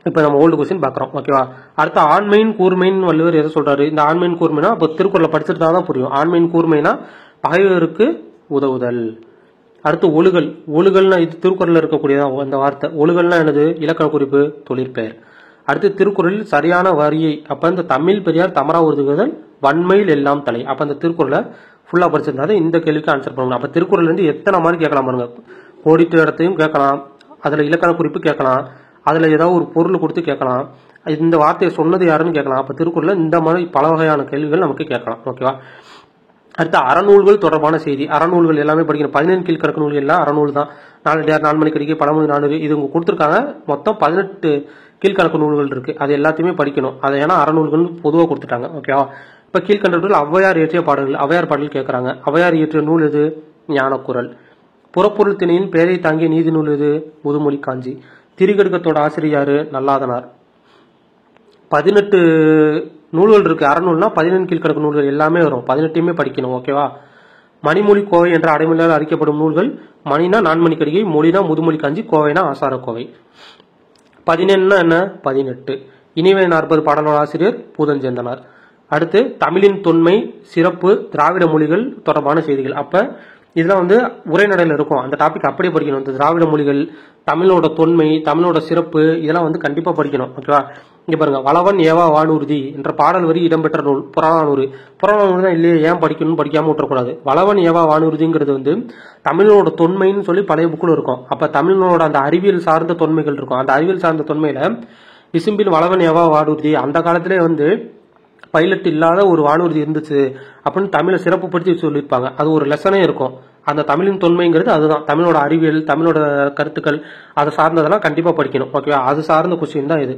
[SPEAKER 1] இப்ப நம்ம ஓல்டு கொஸ்டின் பாக்குறோம். ஓகேவா? அடுத்த ஆண்மையின் கூர்மைன்னு வள்ளுவர் எதை சொல்றாரு? இந்த ஆண்மையின் கூர்மைனா இப்ப திருக்குறளை படிச்சுட்டு தான் புரியும். ஆண்மையின் கூர்மைனா பகைவருக்கு உதவுதல். அடுத்து ஒழுகல். ஒழுகல்னா இது திருக்குறள்ல இருக்கக்கூடியதான் அந்த வார்த்தை. ஒழுகல்னா என்னது? இலக்கண குறிப்பு, தொழிற்பெயர். அடுத்து திருக்குறளில் சரியான வரியை. அப்ப இந்த தமிழ் பெரியார் தமரா உறுதுகுதல் வன்மையில் எல்லாம் தலை. அப்ப அந்த திருக்குறளை ஃபுல்லா படிச்சிருந்தா இந்த கேள்விக்கு ஆன்சர் பண்ணணும். அப்ப திருக்குறள் இருந்து எத்தனை மாதிரி கேட்கலாம் பாருங்க. கோடிட்ட இடத்தையும் கேட்கலாம், அதுல இலக்கண குறிப்பு கேட்கலாம், அதுல ஏதாவது ஒரு பொருள் கொடுத்து கேட்கலாம், இந்த வார்த்தையை சொன்னது யாருன்னு கேட்கலாம். அப்ப திருக்குறள்ல இந்த மாதிரி பல வகையான கேள்விகள் நமக்கு கேட்கலாம். ஓகேவா? அடுத்து அறநூல்கள் தொடர்பான செய்தி. அறநூல்கள் எல்லாமே படிக்கணும். 15 கீழ்கணக்கு நூல்கள் எல்லாம் அறநூல் தான். 4 மணி கடிக்கை, பழமொழி 400 இது உங்க கொடுத்துருக்காங்க. மொத்தம் 18 கீழ்கணக்கு நூல்கள் இருக்கு. அது எல்லாத்தையுமே படிக்கணும். அதை ஏன்னா அறநூல்கள் பொதுவாக கொடுத்துட்டாங்க. ஓகேவா? இப்ப கீழ்கண்டவற்றில் ஔவையார் இயற்றிய பாடல்கள், ஔவையார் பாடல் கேட்கறாங்க. ஔவையார் இயற்றிய நூல் எது? ஞானக்குறள். புறப்பொருள் திணையின் பெயரை தாங்கிய நீதி நூல் எது? முதுமொழி காஞ்சி. திரிகடுக்கத்தோட ஆசிரியர் நல்லாதனார். 18 நூல்கள் இருக்கு. அறநூல்னா 17 கீழ்கணக்கு நூல்கள் எல்லாமே வரும். 18மே படிக்கணும். ஓகேவா? மணிமொழி கோவை என்ற அடைமொழியால் அறிக்கப்படும் நூல்கள். மணினா நான்மணி கடிகை, மொழினா முதுமொழி காஞ்சி, கோவைனா ஆசார கோவை. 17னா என்ன? 18. இனிவை 40 பாடலோட ஆசிரியர் பூதஞ்சேந்தனார். அடுத்து தமிழின் தொன்மை, சிறப்பு, திராவிட மொழிகள் தொடர்பான செய்திகள். அப்ப இதெல்லாம் வந்து உரைநடையில இருக்கும். அந்த டாபிக் அப்படியே படிக்கணும். இந்த திராவிட மொழிகள், தமிழோட தொன்மை, தமிழோட சிறப்பு, இதெல்லாம் வந்து கண்டிப்பா படிக்கணும். ஓகேவா? இங்க பாருங்க, வளவன் ஏவா வானூர்தி என்ற பாடல் வரி இடம்பெற்ற நூல் புறநானூறு. புறநானூறு தான் இல்லையே, ஏன் படிக்கணும்னு படிக்காம விட்டுறக்கூடாது. வளவன் ஏவா வானூர்திங்கிறது வந்து தமிழோட தொன்மைன்னு சொல்லி பழைய புக்குல இருக்கும். அப்ப தமிழோட அந்த அறிவியல் சார்ந்த தொன்மைகள் இருக்கும். அந்த அறிவியல் சார்ந்த தொன்மையில விசும்பின் வளவன் ஏவா வானூர்தி, அந்த காலத்திலே வந்து பைலட் இல்லாத ஒரு வானூர்தி இருந்துச்சு அப்படின்னு தமிழை சிறப்புப்படுத்தி சொல்லியிருப்பாங்க. அது ஒரு லெசனே இருக்கும். அந்த தமிழின் தொன்மைங்கிறது அதுதான். தமிழோட அறிவியல், தமிழோட கருத்துக்கள், அதை சார்ந்ததெல்லாம் கண்டிப்பா படிக்கணும். ஓகேவா? அது சார்ந்த கொஸ்டின் தான் இது.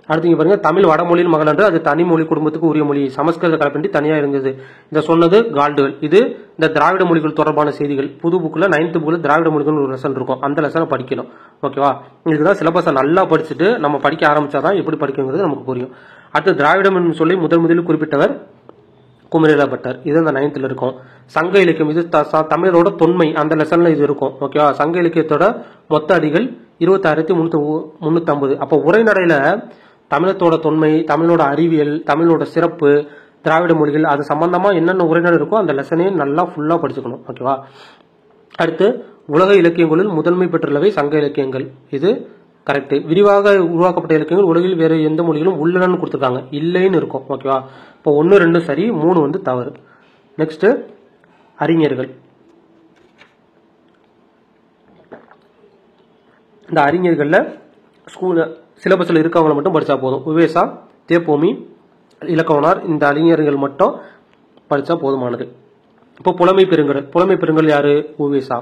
[SPEAKER 1] அடுத்து இங்க பாருங்க, தமிழ் வடமொழியின் மகள் என்று அது தனி மொழி குடும்பத்துக்கு உரிய மொழி, சமஸ்கிருத கலப்பின்றி தனியா இருந்தது. இதை சொன்னது கால்டுவெல். இது இந்த திராவிட மொழிகள் தொடர்பான செய்திகள். புது புக்ல 9th புக்ல திராவிட மொழிகள் ஒரு லெசன் இருக்கும். அந்த லெசனை படிக்கணும். ஓகேவா? இதுதான் சிலபஸை நல்லா படிச்சுட்டு நம்ம படிக்க ஆரம்பிச்சாதான் எப்படி படிக்கணுங்கிறது நமக்கு புரியும். அடுத்து திராவிடம் சொல்லி முதலில் குறிப்பிட்டவர் குமரேல பட்டர். இது அந்த 9th இருக்கும். சங்க இலக்கியம், இது தமிழரோட தொன்மை, அந்த லெசன்ல இது இருக்கும். ஓகேவா? சங்க இலக்கியத்தோட மொத்த அடிகள் 26,350. அப்போ உரைநடையில தமிழத்தோட தொன்மை, தமிழோட அறிவியல், தமிழோட சிறப்பு, திராவிட மொழிகள், அது சம்பந்தமா என்னென்ன உரைநடை இருக்கோ அந்த லெசனே நல்லா ஃபுல்லா படிச்சுக்கணும். ஓகேவா? அடுத்து உலக இலக்கியங்களில் முதன்மை பெற்றுள்ளவை சங்க இலக்கியங்கள். இது கரெக்ட். விரிவாக உருவாக்கப்பட்ட இலக்கியங்கள் உலகில் வேறு எந்த மொழிகளும் உள்ளன்னு கொடுத்துருக்காங்க, இல்லைன்னு இருக்கும். ஓகேவா? இப்போ 1, 2 சரி, 3 வந்து தவறு. நெக்ஸ்ட் அறிஞர்கள். இந்த அறிஞர்கள்ல ஸ்கூல் சிலபஸ்ல இருக்கவங்களை மட்டும் படிச்சா போதும். உவேசா, தேப்போமி, இலக்கவனார், இந்த அறிஞர்கள் மட்டும் படிச்சா போதுமானது. இப்போ புலமை பெருங்கல் யாரு? உவேசா.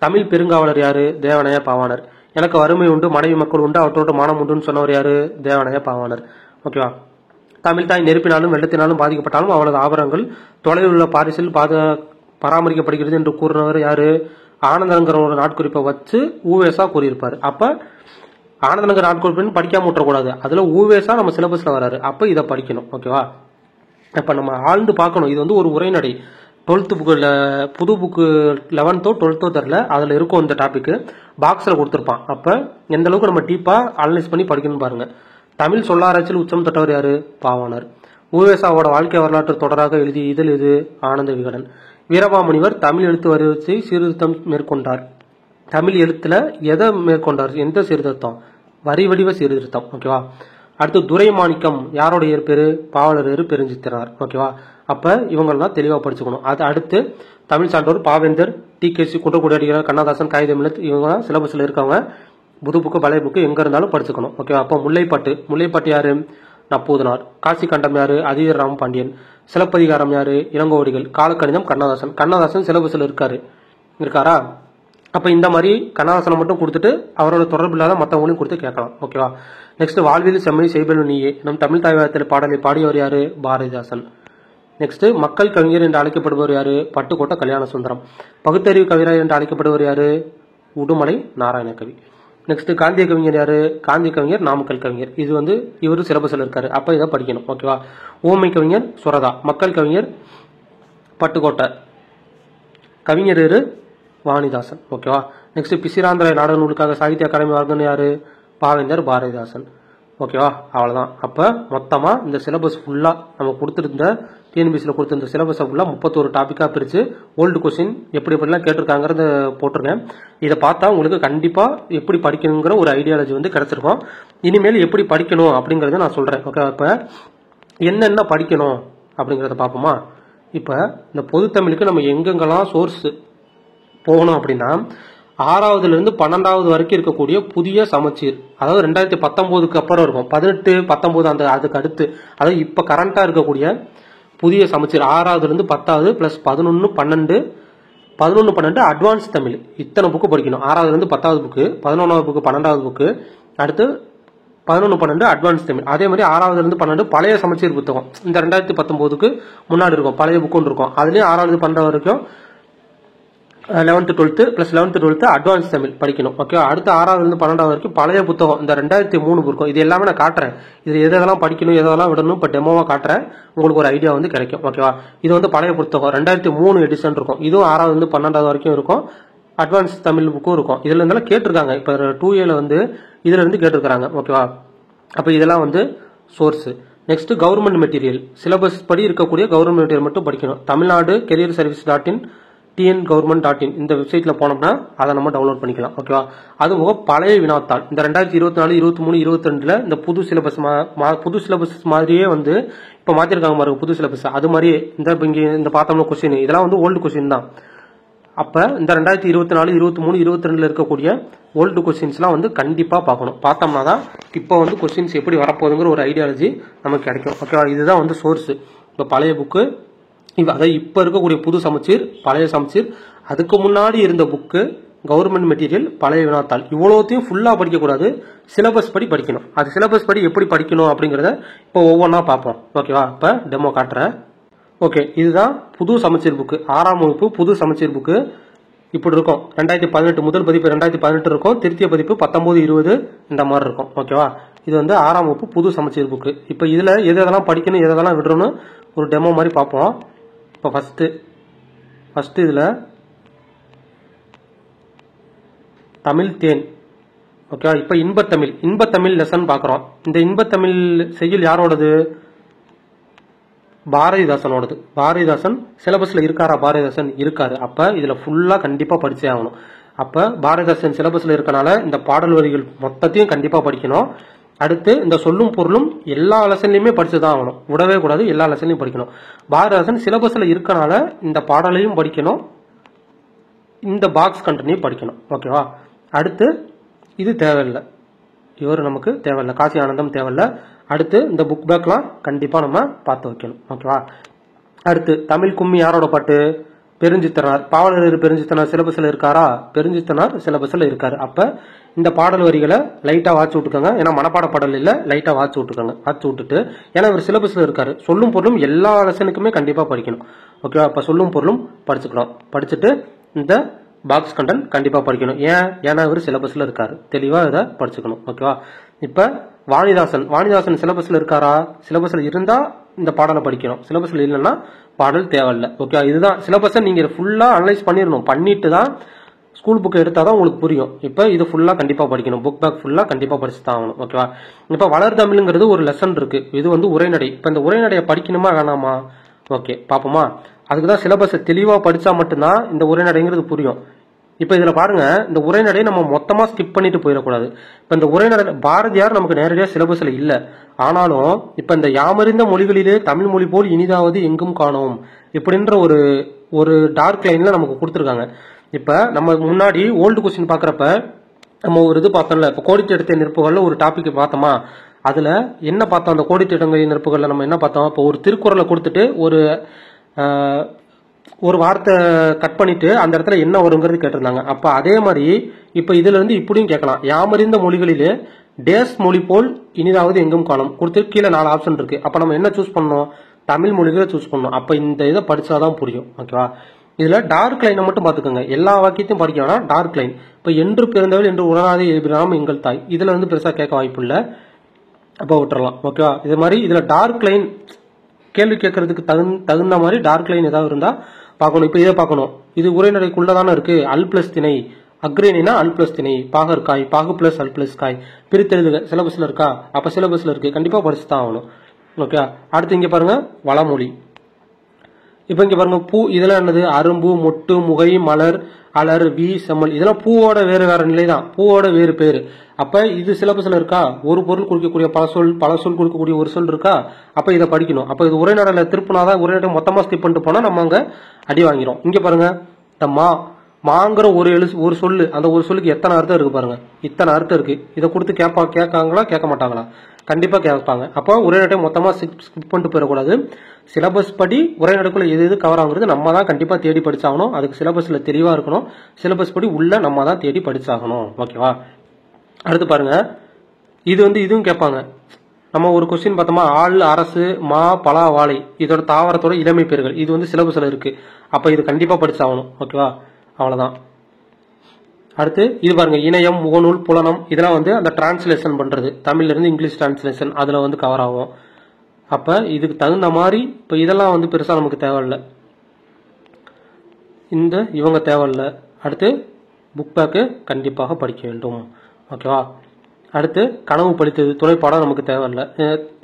[SPEAKER 1] தமிழ் பெருங்காவலர் யாரு? தேவனைய பாவாணர். எனக்கு வறுமை உண்டு, மனைவி மக்கள் உண்டு, அவற்றோட மானம் உண்டுன்னு சொன்னவர் யாரு? தேவனைய பாவாணர். ஓகேவா? தமிழ் தாய் நெருப்பினாலும் வெள்ளத்தினாலும் பாதிக்கப்பட்டாலும் அவளது ஆபரணங்கள் தொலைவில் உள்ள பாரிஸில் பராமரிக்கப்படுகிறது என்று கூறினவர் யாரு? ஆனந்தங்கிற நாட்குறிப்பை வச்சு ஊவேசா கூறியிருப்பாரு. அப்ப ஆனந்தநகர் நாட்குறிப்பு படிக்காம விட்டுறக்கூடாது. அதுல ஊவேசா நம்ம சிலபஸ்ல வராரு. அப்ப இதை படிக்கணும். ஓகேவா? இப்ப நம்ம ஆழ்ந்து பார்க்கணும். இது வந்து ஒரு உரைநடை. 12th புக்குல புது புக்கு 11th 12th தெரியல, அதுல இருக்கும் இந்த டாபிக் பாக்ஸ்ல கொடுத்துருப்பான். அப்ப எந்த அளவுக்கு நம்ம டீப்பா அனலைஸ் பண்ணி படிக்கணும் பாருங்க. தமிழ் சொல்லாராய்ச்சியில் உச்சம் தொட்டவர் யாரு? பாவாணர். ஊவேசாவோட வாழ்க்கை வரலாற்று தொடராக எழுதிய இதழ் எது? ஆனந்த விகடன். வீரமாமுனிவர் தமிழ் எழுத்து வரிசை சீர்திருத்தம் மேற்கொண்டார். தமிழ் எழுத்துல எதை மேற்கொண்டார்? எந்த சீர்திருத்தம்? வரி வடிவ சீர்திருத்தம். ஓகேவா? அடுத்து துரைமாணிக்கம் யாரோட இயற்பேரு? பாவலர் பெருஞ்சித்திரனார். ஓகேவா? அப்ப இவங்கெல்லாம் தெளிவா படிச்சுக்கணும். அது அடுத்து தமிழ் சான்றோர் பாவேந்தர், TKC, குன்றக்குடி அடிகளார், கண்ணதாசன், காகிதமிழத், இவங்க சிலபஸ்ல இருக்கவங்க. புது புக்கு பழைய புக்கு எங்க இருந்தாலும் படிச்சுக்கணும். ஓகேவா? அப்போ முல்லைப்பாட்டு யாரு? நப்பூதனார். காசி கண்டம் யாரு? அதிவீர ராமபாண்டியன். சிலப்பதிகாரம் யாரு? இளங்கோவடிகள். காலக்கணிதம் கண்ணதாசன் சிலபஸ்ல இருக்காரா? அப்ப இந்த மாதிரி கண்ணதாசனை மட்டும் கொடுத்துட்டு அவரோட தொடர்பு இல்லாத மற்றவங்களையும் கொடுத்து கேட்கலாம். ஓகேவா? நெக்ஸ்ட் வாழ்வில் செம்மை செய்பல் நீயே நம் தமிழ் தாய்வாரத்தில் பாடலை பாடியவர் யாரு? பாரதிதாசன். நெக்ஸ்ட் மக்கள் கவிஞர் என்று அழைக்கப்படுபவர் யாரு? பட்டுக்கோட்டை கல்யாண சுந்தரம். பகுத்தறிவு கவிஞர் என்று அழைக்கப்படுவர் யாரு? உடுமலை நாராயணகவி. நெக்ஸ்ட் காந்திய கவிஞர் யாரு? காந்திய கவிஞர் நாமக்கல் கவிஞர். இது வந்து இவரு சிலபஸ்ல இருக்காரு. அப்ப இதை படிக்கணும். ஓகேவா? ஊமை கவிஞர் சுரதா. மக்கள் கவிஞர் பட்டுக்கோட்டை. கவிஞர் வாணிதாசன். ஓகேவா? நெக்ஸ்ட் பிசிராந்திர நாடக நூலுக்காக சாகித்ய அகாடமி வழங்கின யாரு? பாவேந்தர் பாரதிதாசன். ஓகேவா? அவ்வளவுதான். அப்ப மொத்தமா இந்த சிலபஸ் ஃபுல்லா நம்ம கொடுத்திருந்த டிஎன்பிசியில் கொடுத்திருந்த சிலபஸை ஃபுல்லா 31 டாபிக்கா பிரிச்சு ஓல்டு கொஸ்டின் எப்படிலாம் கேட்டிருக்காங்கிறத போட்டிருக்கேன். இதை பார்த்தா உங்களுக்கு கண்டிப்பா எப்படி படிக்கணுங்கிற ஒரு ஐடியாலஜி வந்து கிடைச்சிருக்கும். இனிமேல் எப்படி படிக்கணும் அப்படிங்கறத நான் சொல்றேன். ஓகே? இப்ப என்னென்ன படிக்கணும் அப்படிங்கறத பார்ப்போமா? இப்ப இந்த பொதுத்தமிழுக்கு நம்ம எங்கெங்கெல்லாம் சோர்ஸ் போகணும் அப்படின்னா 6வதுல இருந்து 12வது வரைக்கும் இருக்கக்கூடிய புதிய சமச்சீர், அதாவது 2019க்கு அப்புறம் இருக்கும். 18, 19 அந்த அதுக்கு அடுத்து, அதாவது இப்ப கரண்டா இருக்கக்கூடிய புதிய சமச்சீர் 6வதுல இருந்து 10வது பிளஸ் 11, 12 அட்வான்ஸ் தமிழ். இத்தனை புக்கு படிக்கணும். 6வதுல இருந்து 10வது புக்கு, 11வது புக்கு, 12வது புக்கு, அடுத்து 11, 12 அட்வான்ஸ் தமிழ். அதே மாதிரி 6வதுல இருந்து 12 பழைய சமச்சீர் புத்தகம். இந்த 2019க்கு முன்னாடி இருக்கும் பழைய புக் ஒன்று இருக்கும். அதுலயும் 6வது 12 வரைக்கும் 11th 12th plus 11th 12th advance Tamil படிக்கணும். ஓகே, அடுத்து 6வதுல இருந்து 12வது வரைக்கும் பழைய புத்தகம் இந்த 2003 இருக்கும். இது எல்லாமே நான் காட்டுறேன். இது எதெல்லாம் படிக்கணும் எதெல்லாம் விடணும் இப்போ டெமோவா காட்டுறேன். உங்களுக்கு ஒரு ஐடியா வந்து கிடைக்கும். ஓகேவா, இது வந்து பழைய புத்தகம் 2003 எடிஷன் இருக்கும். இதுவும் 6வதுல இருந்து 12வது வரைக்கும் இருக்கும். அட்வான்ஸ் தமிழ் புக்கும் இருக்கும். இதுல இருந்தாலும் கேட்டிருக்காங்க. இப்போ 2Aல வந்து இதுல இருந்து கேட்டிருக்காங்க. ஓகேவா, அப்ப இதெல்லாம் வந்து source. Next government material, syllabus படி இருக்கக்கூடிய கவர்மெண்ட் மெட்டீரியல் மட்டும் படிக்கணும். தமிழ்நாடு கெரியர் சர்வீஸ் .in இந்த வெப்சைட்ல போனோம்னா அதை நம்ம டவுன்லோட் பண்ணிக்கலாம். ஓகேவா, அது போக பழைய வினாத்தாள் இந்த 2024, 23, 22ல இந்த புது சிலபஸ் மாதிரியே வந்து இப்ப மாத்திருக்காங்க பாருங்க. புது சிலபஸ் அது மாதிரியே இந்த பார்த்தோம்னா கொஸ்டின் இதெல்லாம் வந்து ஓல்டு கொஸ்டின் தான். அப்ப இந்த 2024, 23, 22ல இருக்கக்கூடிய ஓல்டு கொஸ்டின்ஸ்லாம் வந்து கண்டிப்பா பார்க்கணும். பார்த்தோம்னா தான் இப்போ வந்து கொஸ்டின்ஸ் எப்படி வரப்போகுதுங்கிற ஒரு ஐடியாலஜி நமக்கு கிடைக்கும். ஓகேவா, இதுதான் வந்து சோர்ஸ். இப்போ பழைய புக்கு, அதாவது இப்ப இருக்கக்கூடிய புது சமச்சீர், பழைய சமச்சீர், அதுக்கு முன்னாடி இருந்த புக்கு, கவர்மெண்ட் மெட்டீரியல், பழைய வினாத்தாள், இவ்வளோத்தையும் ஃபுல்லா படிக்கக்கூடாது. சிலபஸ் படி படிக்கணும். அது சிலபஸ் படி எப்படி படிக்கணும் அப்படிங்கிறத இப்போ ஒவ்வொன்றா பார்ப்போம். ஓகேவா, இப்போ டெமோ காட்டுறேன். ஓகே, இதுதான் புது சமச்சீர் புக்கு, 6ஆம் வகுப்பு புது சமச்சீர் புக்கு. இப்படி இருக்கும். 2018 முதல் பதிப்பு 2018 இருக்கும். திருத்திய பதிப்பு 19, 20 இந்த மாதிரி இருக்கும். ஓகேவா, இது வந்து 6ஆம் வகுப்பு புது சமச்சீர் புக்கு. இப்போ இதுல எதெல்லாம் படிக்கணும் எதெல்லாம் விடணும் ஒரு டெமோ மாதிரி பார்ப்போம். இப்போ ஃபர்ஸ்ட் இதுல தமிழ் தேன். ஓகேவா, இப்போ இன்பத்தமிழ் லெசன் பார்க்குறோம். இந்த இன்பத்தமிழ் செய்யுள் யாரோடது? பாரதிதாசனோடது. பாரதிதாசன் சிலபஸ்ல இருக்காரா? பாரதிதாசன் இருக்காரு. அப்ப இதுல ஃபுல்லா கண்டிப்பா படிச்சே ஆகணும். அப்ப பாரதிதாசன் சிலபஸ்ல இருக்கனால இந்த பாடல் வரிகள் மொத்தத்தையும் கண்டிப்பா படிக்கணும். அடுத்து இந்த சொல்லும் பொருளும் எல்லா லெசன்லயுமே படிச்சுதான் ஆகணும், விடவே கூடாது. எல்லா லெசன்லயும் படிக்கணும். பாரதிதாசன் சிலபஸ்ல இருக்கனால இந்த பாடலையும் படிக்கணும், இந்த பாக்ஸ் கண்டென்ட்டையும் படிக்கணும். ஓகேவா, அடுத்து இது தேவையில்லை, இவர் நமக்கு தேவையில்லை, காசி ஆனந்தம் தேவையில்லை. அடுத்து இந்த புக் பேக்லாம் கண்டிப்பா நம்ம பார்த்து வைக்கணும். ஓகேவா, அடுத்து தமிழ் கும்மி யாரோட பாட்டு? பெருஞ்சித்தனார். பாவலர் பெருஞ்சித்தனார் சிலபஸ்ல இருக்காரா? பெருஞ்சித்தனார் சிலபஸ்ல இருக்காரு. அப்ப இந்த பாடல் வரிகளை லைட்டா வாட்சி விட்டுக்கோங்க. ஏன்னா மனப்பாட பாடல் இல்ல, லைட்டா வாட்சி விட்டுக்கோங்க. வாட்சி விட்டுட்டு, ஏன்னா இவர் சிலபஸ்ல இருக்காரு. சொல்லும் பொருளும் எல்லா லெசனுக்குமே கண்டிப்பா படிக்கணும். ஓகேவா, அப்ப சொல்லும் பொருளும் படிச்சுக்கணும். படிச்சுட்டு இந்த பாக்ஸ் கண்டென்ட் கண்டிப்பா படிக்கணும். ஏன்னா இவர் சிலபஸ்ல இருக்காரு. தெளிவா இதை படிச்சுக்கணும். ஓகேவா, இப்ப வாணிதாசன் சிலபஸ்ல இருக்காரா? சிலபஸ்ல இருந்தா இந்த பாடலை படிக்கணும். சிலபஸ்ல இல்லைன்னா பாடல் தேவையில்லை. ஓகே, இதுதான் சிலபஸை நீங்க ஃபுல்லா அனலைஸ் பண்ணிடணும். பண்ணிட்டு தான் ஸ்கூல் புக் எடுத்தாதான் உங்களுக்கு புரியும். இப்ப இது ஃபுல்லா கண்டிப்பா படிக்கணும். புக் பேக் ஃபுல்லா கண்டிப்பா படிச்சு தான் ஆகணும். ஓகேவா, இப்ப வளர் தமிழ்ங்கிறது ஒரு லெசன் இருக்கு. இது வந்து உரைநடை. இப்ப இந்த உரைநடையை படிக்கணுமா வேணாமா? ஓகே, பாப்போமா. அதுக்குதான் சிலபஸை தெளிவா படிச்சா மட்டும்தான் இந்த உரைநடைங்கிறது புரியும். இப்ப இதுல பாருங்க, இந்த உரைநடையை நம்ம மொத்தமா ஸ்கிப் பண்ணிட்டு போயிடக்கூடாது. இப்ப இந்த உரைநடை பாரதியார் நமக்கு நேரடியா சிலபஸ்ல இல்ல. ஆனாலும் இப்ப இந்த யாமறிந்த மொழிகளிலே தமிழ் மொழி போல் இனிதாவது எங்கும் காணோம் இப்படின்ற ஒரு டார்க் லைன்ல நமக்கு கொடுத்துருக்காங்க. இப்ப நம்ம முன்னாடி ஓல்டு கொஸ்டின் பாக்குறப்ப நம்ம ஒரு இது பார்த்தோம்ல. இப்ப கோடிட்ட நெருப்புகள்ல ஒரு டாபிக் பார்த்தோமா, அதுல என்ன பார்த்தோம்? அந்த கோடிட்ட நெருப்புகள்ல நம்ம என்ன பார்த்தோம்? இப்போ ஒரு திருக்குறளை கொடுத்துட்டு ஒரு வார்த்தை கட் பண்ணிட்டு அந்த இடத்துல என்ன வருங்கிறது கேட்டிருந்தாங்க. அப்ப அதே மாதிரி இப்ப இதுல இருந்து இப்படியும் கேட்கலாம். யாமறிந்த மொழிகளிலே டேஸ் மொழி போல் இனிதாவது எங்கும் காணும் கொடுத்து கீழே 4 ஆப்ஷன் இருக்கு. அப்ப நம்ம என்ன சூஸ் பண்ணணும்? தமிழ் மொழிகளை சூஸ் பண்ணணும். அப்ப இந்த இதை படிச்சாதான் புரியும். ஓகேவா, இதுல டார்க் லைனை மட்டும் பாத்துக்கோங்க. எல்லா வாக்கியத்தையும் படிக்க வேணா, டார்க் லைன். இப்ப என்று பிறந்தவள் என்று உணராதே எதிராம எங்கள் தாய், இதுல வந்து பெருசா கேட்க வாய்ப்பு இல்ல. அப்ப விட்டுறலாம். ஓகேவா, இது மாதிரி இதுல டார்க் லைன் கேள்வி கேட்கறதுக்கு தகுந்த மாதிரி டார்க் லைன் ஏதாவது இருந்தா பார்க்கணும். இப்ப இதை பார்க்கணும். இது உரைநடைக்குள்ளதானே இருக்கு. அல் பிளஸ் திணை, அக்ரேனா அல் பிளஸ் திணை, பாகற்காய், பாகு பிளஸ் அல் பிளஸ் காய், பிரித்தெழுதுக சிலபஸ்ல இருக்கா? அப்ப சிலபஸ்ல இருக்கு, கண்டிப்பா படிச்சுதான் ஆகணும். ஓகே, அடுத்து இங்க பாருங்க வளமொழி. இப்ப இங்க பாருங்க பூ, இதெல்லாம் என்னது? அரும்பு, மொட்டு, முகை, மலர், அலர், வி, செம்மல், இதெல்லாம் பூவோட வேற நிலை தான், பூவோட வேறு பேரு. அப்ப இது சிலபஸ்ல இருக்கா? ஒரு பொருள் குறிக்கக்கூடிய பல சொல் கொடுக்கக்கூடிய ஒரு சொல் இருக்கா? அப்ப இதை படிக்கணும். அப்ப இது உரைநடையில திருப்பினாதான், உரைநடை மொத்தமா ஸ்கிப் பண்ணிட்டு போனா நம்ம அங்க அடி வாங்கிறோம். இங்க பாருங்க, இந்த மாங்கிற ஒரு சொல்லு, அந்த ஒரு சொல்லுக்கு எத்தனை அர்த்தம் இருக்கு பாருங்க, இத்தனை அர்த்தம் இருக்கு. இதை கொடுத்து கேட்காங்களா கேட்க மாட்டாங்களா? கண்டிப்பா கேட்பாங்க. அப்போ உரைநடை மொத்தமா ஸ்கிப் பண்ணிட்டு போயிடக்கூடாது. சிலபஸ் படி உரைநடைக்குள்ள எது கவர் ஆகுறது நம்ம தான் கண்டிப்பா தேடி படிச்சாகணும். அதுக்கு சிலபஸ்ல தெளிவா இருக்கணும். சிலபஸ் படி உள்ள நம்ம தான் தேடி படிச்சாகணும். ஓகேவா, அடுத்து பாருங்க, இது வந்து இதுவும் கேட்பாங்க. நம்ம ஒரு கொஸ்டின் பார்த்தோமா, ஆள், அரசு, மா, பலா, வாழை, இதோட தாவரத்தோட இளமை பேர்கள், இது வந்து சிலபஸ்ல இருக்கு. அப்ப இது கண்டிப்பா படிச்சாகணும். ஓகேவா, அவ்வளவுதான். அடுத்து இது பாருங்க, இணையம், முகநூல், புலனம், இதெல்லாம் வந்து அந்த டிரான்ஸ்லேஷன் பண்றது, தமிழ்ல இருந்து இங்கிலீஷ் டிரான்ஸ்லேஷன், அதுல வந்து கவர் ஆகும். அப்ப இதுக்கு தகுந்த மாதிரி இப்ப இதெல்லாம் வந்து பெருசா நமக்கு தேவையில்லை, இந்த இவங்க தேவையில்லை. அடுத்து புக் பேக்கு கண்டிப்பாக படிக்க வேண்டும். ஓகேவா. அடுத்து கனவு படித்தது துணைப்பாடம் நமக்கு தேவையில்லை.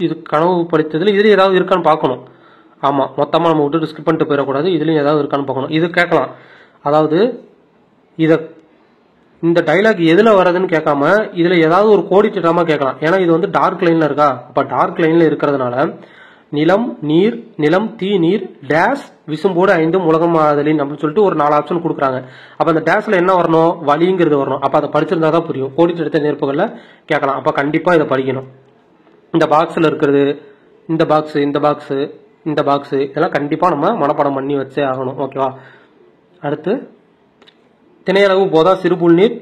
[SPEAKER 1] இது கனவு படித்ததுல இதுல ஏதாவது இருக்கான்னு பார்க்கணும். ஆமா, மொத்தமா நம்ம விட்டு ஸ்கிப் பண்ணிட்டு போயிடக்கூடாது. இதுலயும் ஏதாவது இருக்கான்னு பார்க்கணும். இது கேட்கலாம், அதாவது இந்த டைலாக் எதுல வரதுன்னு கேட்காம இதுல ஏதாவது ஒரு கோடிட்டுமா கேட்கலாம். ஏன்னா இது வந்து டார்க் லைன்ல இருக்கா, அப்ப டார்க் லைன்ல இருக்கிறதுனால நிலம், நீர், நிலம், தீ, நீர், டேஷ், விசும்போடு 5 உலகமாதலின் அப்படின்னு சொல்லிட்டு ஒரு 4 ஆப்ஷன் கொடுக்குறாங்க. அப்ப அந்த டேஷ்ல என்ன வரணும், வலிங்கிறது வரணும். அப்ப அதை படிச்சிருந்தா தான் புரியும். கோடிட்டு எடுத்த நேர்ப்புகள்ல கேட்கலாம். அப்ப கண்டிப்பா இதை படிக்கணும். இந்த பாக்ஸ்ல இருக்கிறது, இந்த பாக்ஸ், இந்த பாக்ஸ், இந்த பாக்ஸ், இதெல்லாம் கண்டிப்பா நம்ம மனப்பாடம் பண்ணி வச்சே ஆகணும். ஓகேவா. அடுத்து திணையளவு போதா சிறுபுல் நீர்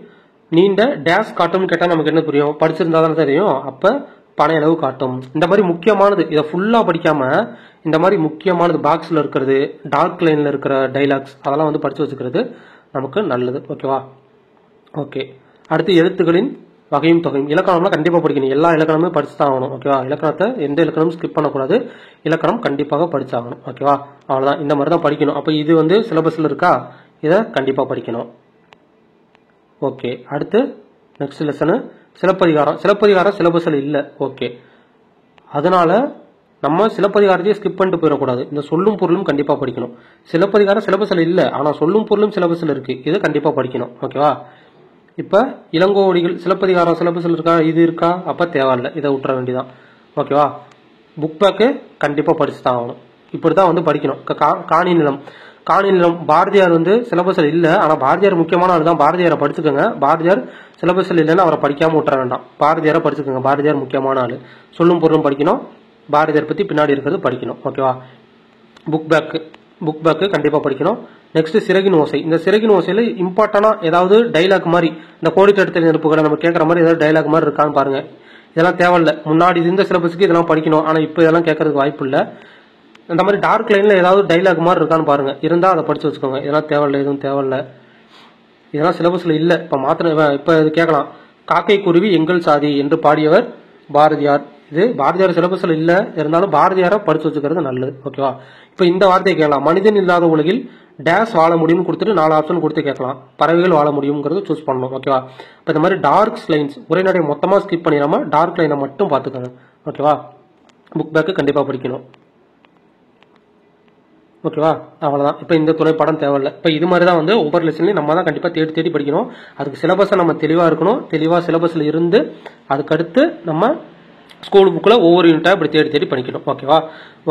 [SPEAKER 1] நீண்ட டேஷ் காட்டும் கேட்டா நமக்கு என்ன புரியும், படிச்சிருந்தா தானே தெரியும். அப்ப பனை அளவு காட்டும். இந்த மாதிரி முக்கியமானது இதை ஃபுல்லா படிக்காம இந்த மாதிரி முக்கியமானது பாக்ஸ்ல இருக்கிறது, டார்க் லைன்ல இருக்கிற டைலாக்ஸ், அதெல்லாம் வந்து படிச்சு வச்சுக்கிறது நமக்கு நல்லது. ஓகேவா. ஓகே. அடுத்து எழுத்துக்களின் வகையும் தொகையும், இலக்கணம்லாம் கண்டிப்பா படிக்கணும். எல்லா இலக்கணமே படிச்சுதான் ஆகணும். ஓகேவா. இலக்கணத்தை எந்த இலக்கணமும் ஸ்கிப் பண்ணக்கூடாது. இலக்கணம் கண்டிப்பாக படிச்சாகணும். ஓகேவா. அவ்வளவுதான், இந்த மாதிரி தான் படிக்கணும். அப்ப இது வந்து சிலபஸ்ல இருக்கா, இதை கண்டிப்பா படிக்கணும். ஓகே. அடுத்து நெக்ஸ்ட் லெசனு சிலப்பதிகாரம். சிலப்பதிகாரம் சிலபஸ்ல இல்ல. ஓகே. அதனால நம்ம சிலப்பதிகாரத்தையே ஸ்கிப் பண்ணிட்டு போயிடக்கூடாது. இந்த சொல்லும் பொருளும் கண்டிப்பா படிக்கணும். சிலப்பதிகாரம் சிலபஸ்ல இல்ல, ஆனா சொல்லும் பொருளும் சிலபஸ்ல இருக்கு, இது கண்டிப்பா படிக்கணும். ஓகேவா. இப்ப இளங்கோவடிகள் சிலப்பதிகாரம் சிலபஸ்ல இருக்கா, இது இருக்கா, அப்ப தேவையில்லை, இதை விட்டுற வேண்டியதான். ஓகேவா. புக் பேக்கு கண்டிப்பா படிச்சுதான் ஆகணும். இப்படிதான் வந்து படிக்கணும். காணி நிலம், காணி நிலம் பாரதியார் வந்து சிலபஸ்ல இல்ல, ஆனா பாரதியார் முக்கியமான ஆள் தான். பாரதியாரை படிச்சுக்கோங்க. பாரதியார் சிலபஸ்ல இல்லைன்னா அவரை படிக்காம விட்டுற வேண்டாம். பாரதியாரை படிச்சுக்கோங்க. பாரதியார் முக்கியமான ஆளு. சொல்லும் பொருளும் படிக்கணும். பாரதியார் பத்தி பின்னாடி இருக்கிறது படிக்கணும். ஓகேவா. புக் பேக்கு கண்டிப்பா படிக்கணும். நெக்ஸ்ட் சிறகின் ஓசை. இந்த சிறகின் ஓசையில இம்பார்ட்டன்டா ஏதாவது டைலாக் மாதிரி, இந்த கோடிட்ட நெருப்புகளை நம்ம கேட்கற மாதிரி ஏதாவது டைலாக் மாதிரி இருக்கான்னு பாருங்க. இதெல்லாம் தேவையில்ல. முன்னாடி இந்த சிலபஸ்க்கு இதெல்லாம் படிக்கணும், ஆனா இப்ப இதெல்லாம் கேட்கறதுக்கு வாய்ப்பு இல்லை. இந்த மாதிரி டார்க் லைன்ல ஏதாவது டைலாக் மாதிரி இருக்கான்னு பாருங்க. இருந்தா அதை படிச்சு வச்சுக்கோங்க. இதெல்லாம் தேவையில்லை, எதுவும் தேவையில்லை. இதெல்லாம் சிலபஸ்ல இல்ல. இப்ப இப்ப இது கேட்கலாம், காக்கை குருவி எங்கள் சாதி என்று பாடியவர் பாரதியார். இது பாரதியார் சிலபஸ்ல இல்ல, இருந்தாலும் பாரதியாரை படிச்சு வச்சுக்கிறது நல்லது. ஓகேவா. இப்ப இந்த வார்த்தையை கேட்கலாம், மனிதன் இல்லாத உலகில் டேஷ் வாழ முடியும் கொடுத்துட்டு 4 ஆப்ஷன் கொடுத்து கேட்கலாம். பறவைகள் வாழ முடியும்ங்கிறது சூஸ் பண்ணணும். ஓகேவா. இப்ப இந்த மாதிரி டார்க் லைன்ஸ் உரைநடை மொத்தமா ஸ்கிப் பண்ணிடாம டார்க் லைனை மட்டும் பாத்துக்கோங்க. ஓகேவா. புக் பேக்கு கண்டிப்பா படிக்கணும். ஓகேவா. அவ்வளவுதான். இப்ப இந்த துணைப்பாடம் தேவையில்லை. இப்ப இது மாதிரி தான் வந்து ஒவ்வொரு லெசன்லயும் நம்ம தான் கண்டிப்பா தேடி தேடி படிக்கணும். அதுக்கு சிலபஸை நம்ம தெளிவா இருக்கணும். தெளிவா சிலபஸ்ல இருந்து அதுக்கடுத்து நம்ம ஸ்கூல் புக்ல ஒவ்வொரு யூனிட்டா இப்படி தேடி தேடி படிக்கணும். ஓகேவா.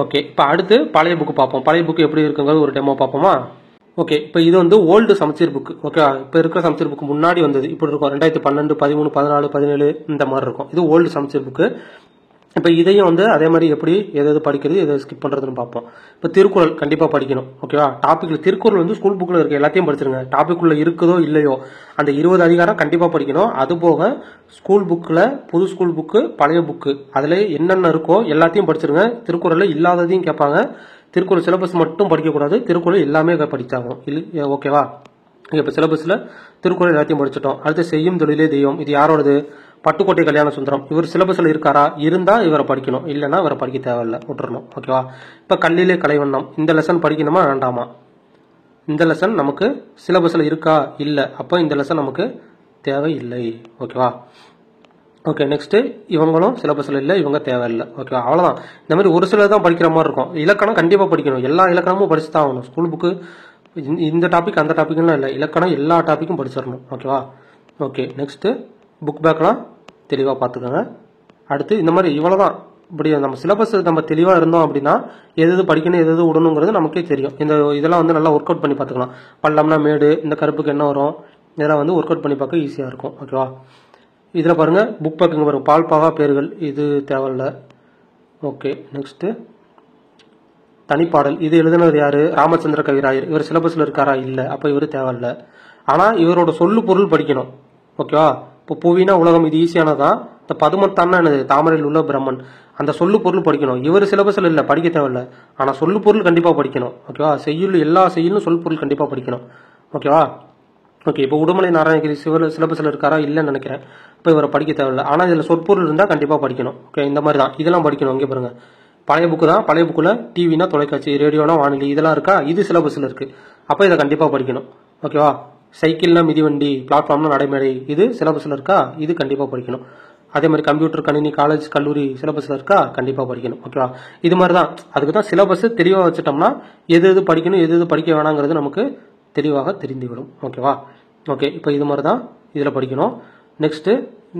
[SPEAKER 1] ஓகே. இப்ப அடுத்து பழைய புக் பார்ப்போம். பழைய புக் எப்படி இருக்குங்கிறது ஒரு டெமோ பார்ப்போமா. ஓகே. இப்ப இது வந்து ஓல்டு சமச்சீர் புக். ஓகே. இப்ப இருக்கிற சமச்சீர் புக் முன்னாடி வந்தது இப்படி இருக்கும். 2012, 13, 14, 17 இந்த மாதிரி இருக்கும். இது ஓல்டு சமச்சீர் புக். இப்ப இதையும் வந்து அதே மாதிரி எப்படி எதாவது படிக்கிறது, எதை ஸ்கிப் பண்றதுன்னு பார்ப்போம். இப்ப திருக்குறள் கண்டிப்பா படிக்கணும். ஓகேவா. டாபிக்ல திருக்குறள் வந்து ஸ்கூல் புக்ல இருக்க எல்லாத்தையும் படிச்சிருங்க. டாபிக் உள்ள இருக்குதோ இல்லையோ அந்த 20 அதிகாரம் கண்டிப்பா படிக்கணும். அது போக ஸ்கூல் புக்ல புது ஸ்கூல் புக்கு, பழைய புக்கு, அதுல என்னென்ன இருக்கோ எல்லாத்தையும் படிச்சிருங்க. திருக்குறள்ல இல்லாததையும் கேட்பாங்க. திருக்குறள் சிலபஸ் மட்டும் படிக்கக்கூடாது, திருக்குறள் எல்லாமே படிச்சாகும். ஓகேவா. இப்ப சிலபஸ்ல திருக்குறள் எல்லாத்தையும் படிச்சிட்டோம். அடுத்து செய்யும் தொழிலே தெய்வம், இது யாரோடது, பட்டுக்கோட்டை கல்யாண சுந்தரம். இவர் சிலபஸ்ல இருக்காரா, இருந்தா இவரை படிக்கணும், இல்லைன்னா இவரை படிக்க தேவையில்லை, விட்டுறணும். ஓகேவா. இப்ப கல்லிலே கலைவண்ணம், இந்த லெசன் படிக்கணுமா வேண்டாமா, இந்த லெசன் நமக்கு சிலபஸ்ல இருக்கா இல்ல, அப்ப இந்த லெசன் நமக்கு தேவையில்லை. ஓகேவா. ஓகே. நெக்ஸ்ட் இவங்களும் சிலபஸ்ல இல்ல, இவங்க தேவையில்லை. ஓகேவா. அவ்வளவுதான். இந்த மாதிரி ஒரு சிலர் தான் படிக்கிற மாதிரி இருக்கும். இலக்கணம் கண்டிப்பா படிக்கணும். எல்லா இலக்கணமும் படிச்சுதான் ஆகணும். ஸ்கூல் புக்கு இந்த டாபிக் அந்த டாபிக்லாம் இல்லை, இலக்கணம் எல்லா டாபிக்கும் படிச்சிடணும். ஓகேவா. ஓகே. நெக்ஸ்ட் புக் பேக்லாம் தெளிவா பார்த்துக்கோங்க. அடுத்து இந்த மாதிரி இவ்வளவுதான். இப்படி நம்ம சிலபஸ் நம்ம தெளிவா இருந்தோம் அப்படின்னா எது படிக்கணும் எது விடணுங்கிறது நமக்கே தெரியும். இதெல்லாம் வந்து நல்லா ஒர்க் அவுட் பண்ணி பார்த்துக்கலாம். பள்ளம்னா மேடு, இந்த கருப்புக்கு என்ன வரும், இதெல்லாம் வந்து ஒர்க் அவுட் பண்ணி பார்க்க ஈஸியா இருக்கும். ஓகேவா. இதுல பாருங்க புக் பேக்குங்க பாருங்க, பால் பாகா பேர்கள், இது தேவையில்ல. ஓகே. நெக்ஸ்ட் தனிப்பாடல், இது எழுதினது யாரு, ராமச்சந்திர கவிராயர். இவர் சிலபஸ்ல இருக்காரா இல்ல, அப்ப இவரு தேவையில்ல. ஆனா இவரோட சொல்லு பொருள் படிக்கணும். ஓகேவா. இப்போ புவினா உலகம் இது ஈஸியானதான். இந்த பதுமத்தான்னா என்னது, தாமரையில் உள்ள பிரம்மன். அந்த சொல்லு பொருள் படிக்கணும். இவர் சிலபஸ்ல இல்லை, படிக்க தேவையில்ல. ஆனால் சொல்லு பொருள் கண்டிப்பாக படிக்கணும். ஓகேவா? செய்யுள் எல்லா செய்யுளும் சொல் பொருள் கண்டிப்பாக படிக்கணும். ஓகேவா? ஓகே. இப்போ உடுமலை நாராயணகிரி சிலபஸ்ல இருக்காரா? இல்லைன்னு நினைக்கிறேன். இப்போ இவரை படிக்க தேவையில்லை. ஆனால் இதில் சொற்பொருள் இருந்தால் கண்டிப்பாக படிக்கணும். ஓகே, இந்த மாதிரி தான் இதெல்லாம் படிக்கணும். இங்கே பாருங்க, பழைய புக்கு தான். பழைய புக்கில் டிவினா தொலைக்காட்சி, ரேடியோனா வானொலி, இதெல்லாம் இருக்கா? இது சிலபஸ்ல இருக்கு. அப்போ இதை கண்டிப்பாக படிக்கணும். ஓகேவா? சைக்கிள்னா மிதிவண்டி, பிளாட்ஃபார்ம்னா நடைமேடை, இது சிலபஸ்ல இருக்கா? இது கண்டிப்பாக படிக்கணும். அதே மாதிரி கம்ப்யூட்டர், கணினி, காலேஜ், கல்லூரி சிலபஸ்ல இருக்கா? கண்டிப்பாக படிக்கணும். ஓகேவா? இது மாதிரி தான். அதுக்கு தான் சிலபஸ் தெளிவாக வச்சுட்டோம்னா எது எது படிக்கணும், எது எது படிக்க வேணாங்கிறது நமக்கு தெளிவாக தெரிந்துவிடும். ஓகேவா? ஓகே, இப்போ இது மாதிரி தான் இதில் படிக்கணும். நெக்ஸ்ட்,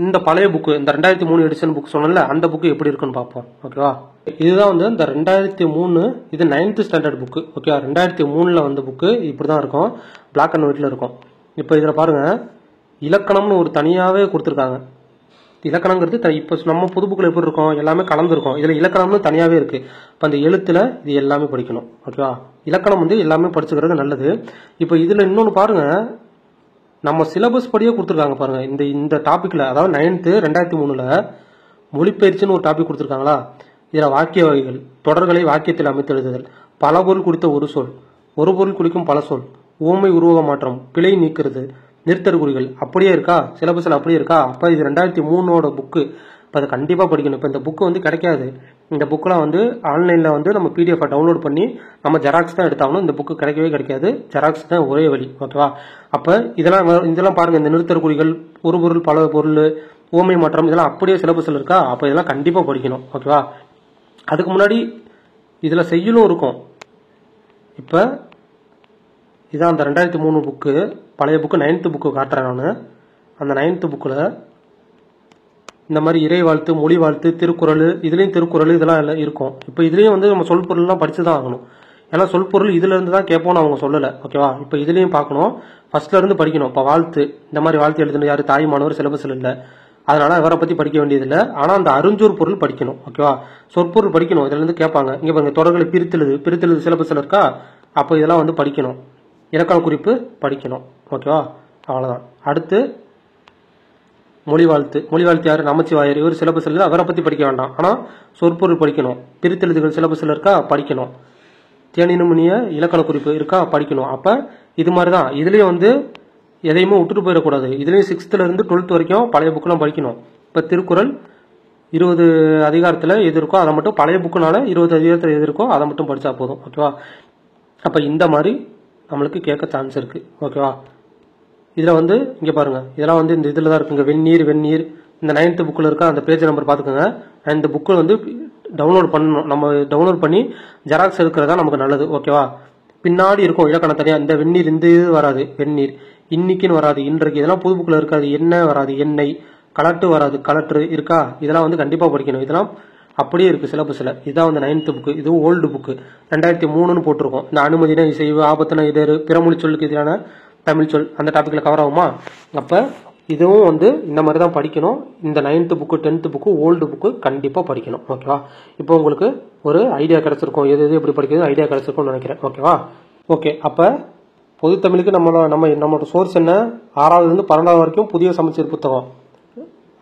[SPEAKER 1] இந்த பழைய புக்கு, இந்த 2003 எடிஷன் புக் சொன்னல, அந்த புக்கு எப்படி இருக்குன்னு பார்ப்போம். ஓகேவா? இதுதான் வந்து இந்த 2003, இது 9th ஸ்டாண்டர்ட் புக்கு. ஓகேவா? 2003ல் வந்த புக்கு இப்படி தான் இருக்கும். பிளாக் அண்ட் ஒயிட்ல இருக்கும். இப்போ இதில் பாருங்க, இலக்கணம்னு ஒரு தனியாகவே கொடுத்துருக்காங்க. இலக்கணங்கிறது இப்போ நம்ம புது புக்கில் எப்படி இருக்கும், எல்லாமே கலந்துருக்கும். இதில் இலக்கணம்னு தனியாகவே இருக்கு. இப்போ அந்த எழுத்துல இது எல்லாமே படிக்கணும். ஓகேவா? இலக்கணம் வந்து எல்லாமே படிச்சுக்கிறது நல்லது. இப்போ இதில் இன்னொன்று பாருங்க, நம்ம சிலபஸ் படியே கொடுத்துருக்காங்க பாருங்க. இந்த டாபிக்ல, அதாவது 9th 2003ல் மொழிப்பயிற்சின்னு ஒரு டாபிக் கொடுத்துருக்காங்களா? இதில் வாக்கிய வகைகள், தொடர்களை வாக்கியத்தில் அமைத்து எழுதுதல், பல பொருள் குறித்த ஒரு சொல், ஒரு பொருள் குறிக்கும் பல சொல், உவமை உருவக மாற்றம், பிழை நீக்கிறது, நிறுத்தற் குறிகள் அப்படியே இருக்கா? சிலபஸ்ல அப்படியே இருக்கா? அப்போ இது 2003ஓட புக்கு. இப்போ அதை கண்டிப்பாக படிக்கணும். இப்போ இந்த புக்கு வந்து கிடைக்காது. இந்த புக்கெலாம் வந்து ஆன்லைனில் வந்து நம்ம பிடிஎஃப் டவுன்லோட் பண்ணி நம்ம ஜெராக்ஸ் தான் எடுத்தாகணும். இந்த புக்கு கிடைக்கவே கிடைக்காது. ஜெராக்ஸ் தான் ஒரே வழி. ஓகேவா? அப்போ இதெல்லாம் பாருங்க, இந்த நிறுத்தற் குறிகள், ஒரு பொருள் பல பொருள், உவமை மாற்றம், இதெல்லாம் அப்படியே சிலபஸ்ல இருக்கா? அப்போ இதெல்லாம் கண்டிப்பாக படிக்கணும். ஓகேவா? அதுக்கு முன்னாடி இதில் செய்யுளும் இருக்கும். இப்போ இதான் அந்த 2003 புக்கு, பழைய புக்கு. 9th புக்கு காட்டுறேன் நான். அந்த 9th புக்கில் இந்த மாதிரி இறை வாழ்த்து, மொழி வாழ்த்து, திருக்குறள், இதுலேயும் திருக்குறள் இதெல்லாம் இருக்கும். இப்போ இதுலேயும் வந்து நம்ம சொல் பொருள்லாம் படித்து தான் ஆகணும். ஏன்னா சொல் பொருள் இதுல இருந்து தான் கேட்போம்னு அவங்க சொல்லலை. ஓகேவா? இப்போ இதுலேயும் பார்க்கணும், ஃபர்ஸ்ட்ல இருந்து படிக்கணும். இப்போ வாழ்த்து, இந்த மாதிரி வாழ்த்து எழுதணும் யார்? தாய்மானவர் சிலபஸ்ல இல்லை. அதனால அவரை பற்றி படிக்க வேண்டியதில்லை. ஆனால் அந்த அருஞ்சொற் பொருள் படிக்கணும். ஓகேவா? சொற்பொருள் படிக்கணும். இதுல இருந்து கேட்பாங்க. இங்கே பாருங்க, தொடர்களை பிரித்தெழுது சிலபஸ்ல இருக்கா? அப்போ இதெல்லாம் வந்து படிக்கணும். இலக்கண குறிப்பு படிக்கணும். ஓகேவா? அவ்வளோதான். அடுத்து மொழி வாழ்த்து யாரு? நமச்சிவாயர். இவர் சிலபஸ்ல அவரை பற்றி படிக்க வேண்டாம். ஆனால் சொற்பொருள் படிக்கணும். பிரித்தெழுதுகள் சிலபஸ்ல இருக்கா? படிக்கணும். தேனினுமணிய இலக்கண குறிப்பு இருக்கா? படிக்கணும். அப்போ இது மாதிரி தான் இதுலேயும் வந்து எதையுமே விட்டுட்டு போயிடக்கூடாது. இதுலேயும் 6th இருந்து 12th வரைக்கும் பழைய புக்கெல்லாம் படிக்கணும். இப்போ திருக்குறள் 20 அதிகாரத்தில் எது இருக்கோ அதை மட்டும், பழைய புக்குனால 20 அதிகாரத்தில் எது இருக்கோ அதை மட்டும் படித்தா போதும். ஓகேவா? அப்போ இந்த மாதிரி நம்மளுக்கு கேட்க சான்ஸ் இருக்கு. ஓகேவா? இதில் வந்து இங்கே பாருங்க, இதெல்லாம் வந்து இந்த இதில் தான் இருக்குங்க. வெந்நீர் இந்த 9th புக்கில் இருக்க அந்த பேஜ் நம்பர் பார்த்துக்கோங்க. இந்த புக்கு வந்து டவுன்லோட் பண்ணணும். நம்ம டவுன்லோட் பண்ணி ஜெராக்ஸ் எடுக்கிறதா நமக்கு நல்லது. ஓகேவா? பின்னாடி இருக்கும் இலக்கணம் தனியாக. இந்த வெந்நீர் இந்த இது வராது. வெந்நீர் இன்னைக்குன்னு வராது, இன்றைக்கு, இதெல்லாம் புது புக்கில் இருக்காது. எண்ணெய் வராது, எண்ணெய். கலட்டு வராது, கலட்டு இருக்கா? இதெல்லாம் வந்து கண்டிப்பாக படிக்கணும். இதெல்லாம் அப்படியே இருக்கு சிலபஸ்ல. இதுதான் வந்து 9th புக்கு. இதுவும் ஓல்டு புக்கு. 2003ன்னு போட்டிருக்கோம். இந்த அனுமதினா இசைவு, ஆபத்துனா இதரு, பிறமொழி சொல்லுக்கு எதிரான தமிழ் சொல், அந்த டாபிக்ல கவர் ஆகுமா? அப்போ இதுவும் வந்து இந்த மாதிரி தான் படிக்கணும். இந்த 9th book, 10th book, old book கண்டிப்பாக படிக்கணும். ஓகேவா? இப்போ உங்களுக்கு ஒரு ஐடியா கிடைச்சிருக்கும், எது எது எப்படி படிக்கிறது ஐடியா கிடைச்சிருக்கும்னு நினைக்கிறேன். ஓகேவா? ஓகே. அப்போ பொது தமிழுக்கு நம்மளோட சோர்ஸ் என்ன? 6வதுலேருந்து 12வது வரைக்கும் புதிய சமச்சீர் புத்தகம்,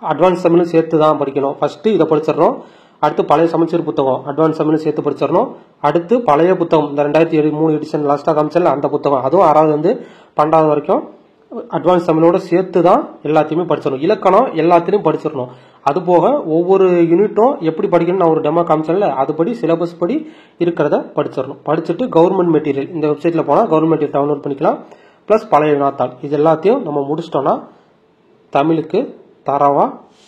[SPEAKER 1] அட்வான்ஸ் தமிழும் சேர்த்து தான் படிக்கணும். ஃபர்ஸ்ட் இதை படிச்சிடணும். அடுத்து பழைய சமச்சீர் புத்தகம், அட்வான்ஸ் தமிழும் சேர்த்து படிச்சிடணும். அடுத்து பழைய புத்தகம், இந்த 2003 எடிஷன் லாஸ்ட்டாக காமிச்சல அந்த புத்தகம், அதுவும் 6வதுலேருந்து 12வது வரைக்கும் அட்வான்ஸ் தமிழோட சேர்த்து தான் எல்லாத்தையுமே படிச்சிடணும். இலக்கணம் எல்லாத்தையும் படிச்சிடணும். அது போக ஒவ்வொரு யூனிட்டும் எப்படி படிக்கணும்னு நான் ஒரு டெமோ காமிச்சேன்ல, அதுபடி சிலபஸ் படி இருக்கிறத படிச்சிடணும். படிச்சுட்டு கவர்மெண்ட் மெட்டீரியல், இந்த வெப்சைட்ல போனால் கவர்மெண்ட் மெட்டீரியல் டவுன்லோட் பண்ணிக்கலாம். ப்ளஸ் பழைய வினாத்தாள், இது எல்லாத்தையும் நம்ம முடிச்சிட்டோம்னா தமிழுக்கு தரவா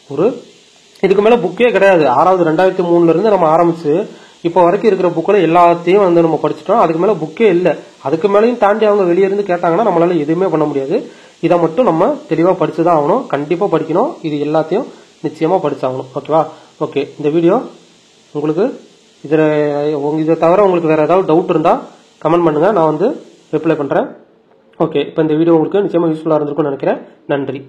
[SPEAKER 1] ஒரு, இதுக்கு மேலே புக்கே கிடையாது. 6வது 2003 இருந்து நம்ம ஆரம்பிச்சு இப்போ வரைக்கும் இருக்கிற புக்கில் எல்லாத்தையும் வந்து நம்ம படிச்சுட்டோம். அதுக்கு மேலே புக்கே இல்லை. அதுக்கு மேலேயும் தாண்டி அவங்க வெளியே இருந்து கேட்டாங்கன்னா நம்மளால எதுவுமே பண்ண முடியாது. இதை மட்டும் நம்ம தெளிவாக படிச்சு தான் ஆகணும். கண்டிப்பாக படிக்கணும். இது எல்லாத்தையும் நிச்சயமாக படிச்சாகணும். ஓகேவா? ஓகே. இந்த வீடியோ உங்களுக்கு இதை தவிர உங்களுக்கு வேற ஏதாவது டவுட் இருந்தால் கமெண்ட் பண்ணுங்க, நான் வந்து ரிப்ளை பண்ணுறேன். ஓகே. இப்போ இந்த வீடியோ உங்களுக்கு நிச்சயமாக யூஸ்ஃபுல்லாக இருந்திருக்கும்னு நினைக்கிறேன். நன்றி.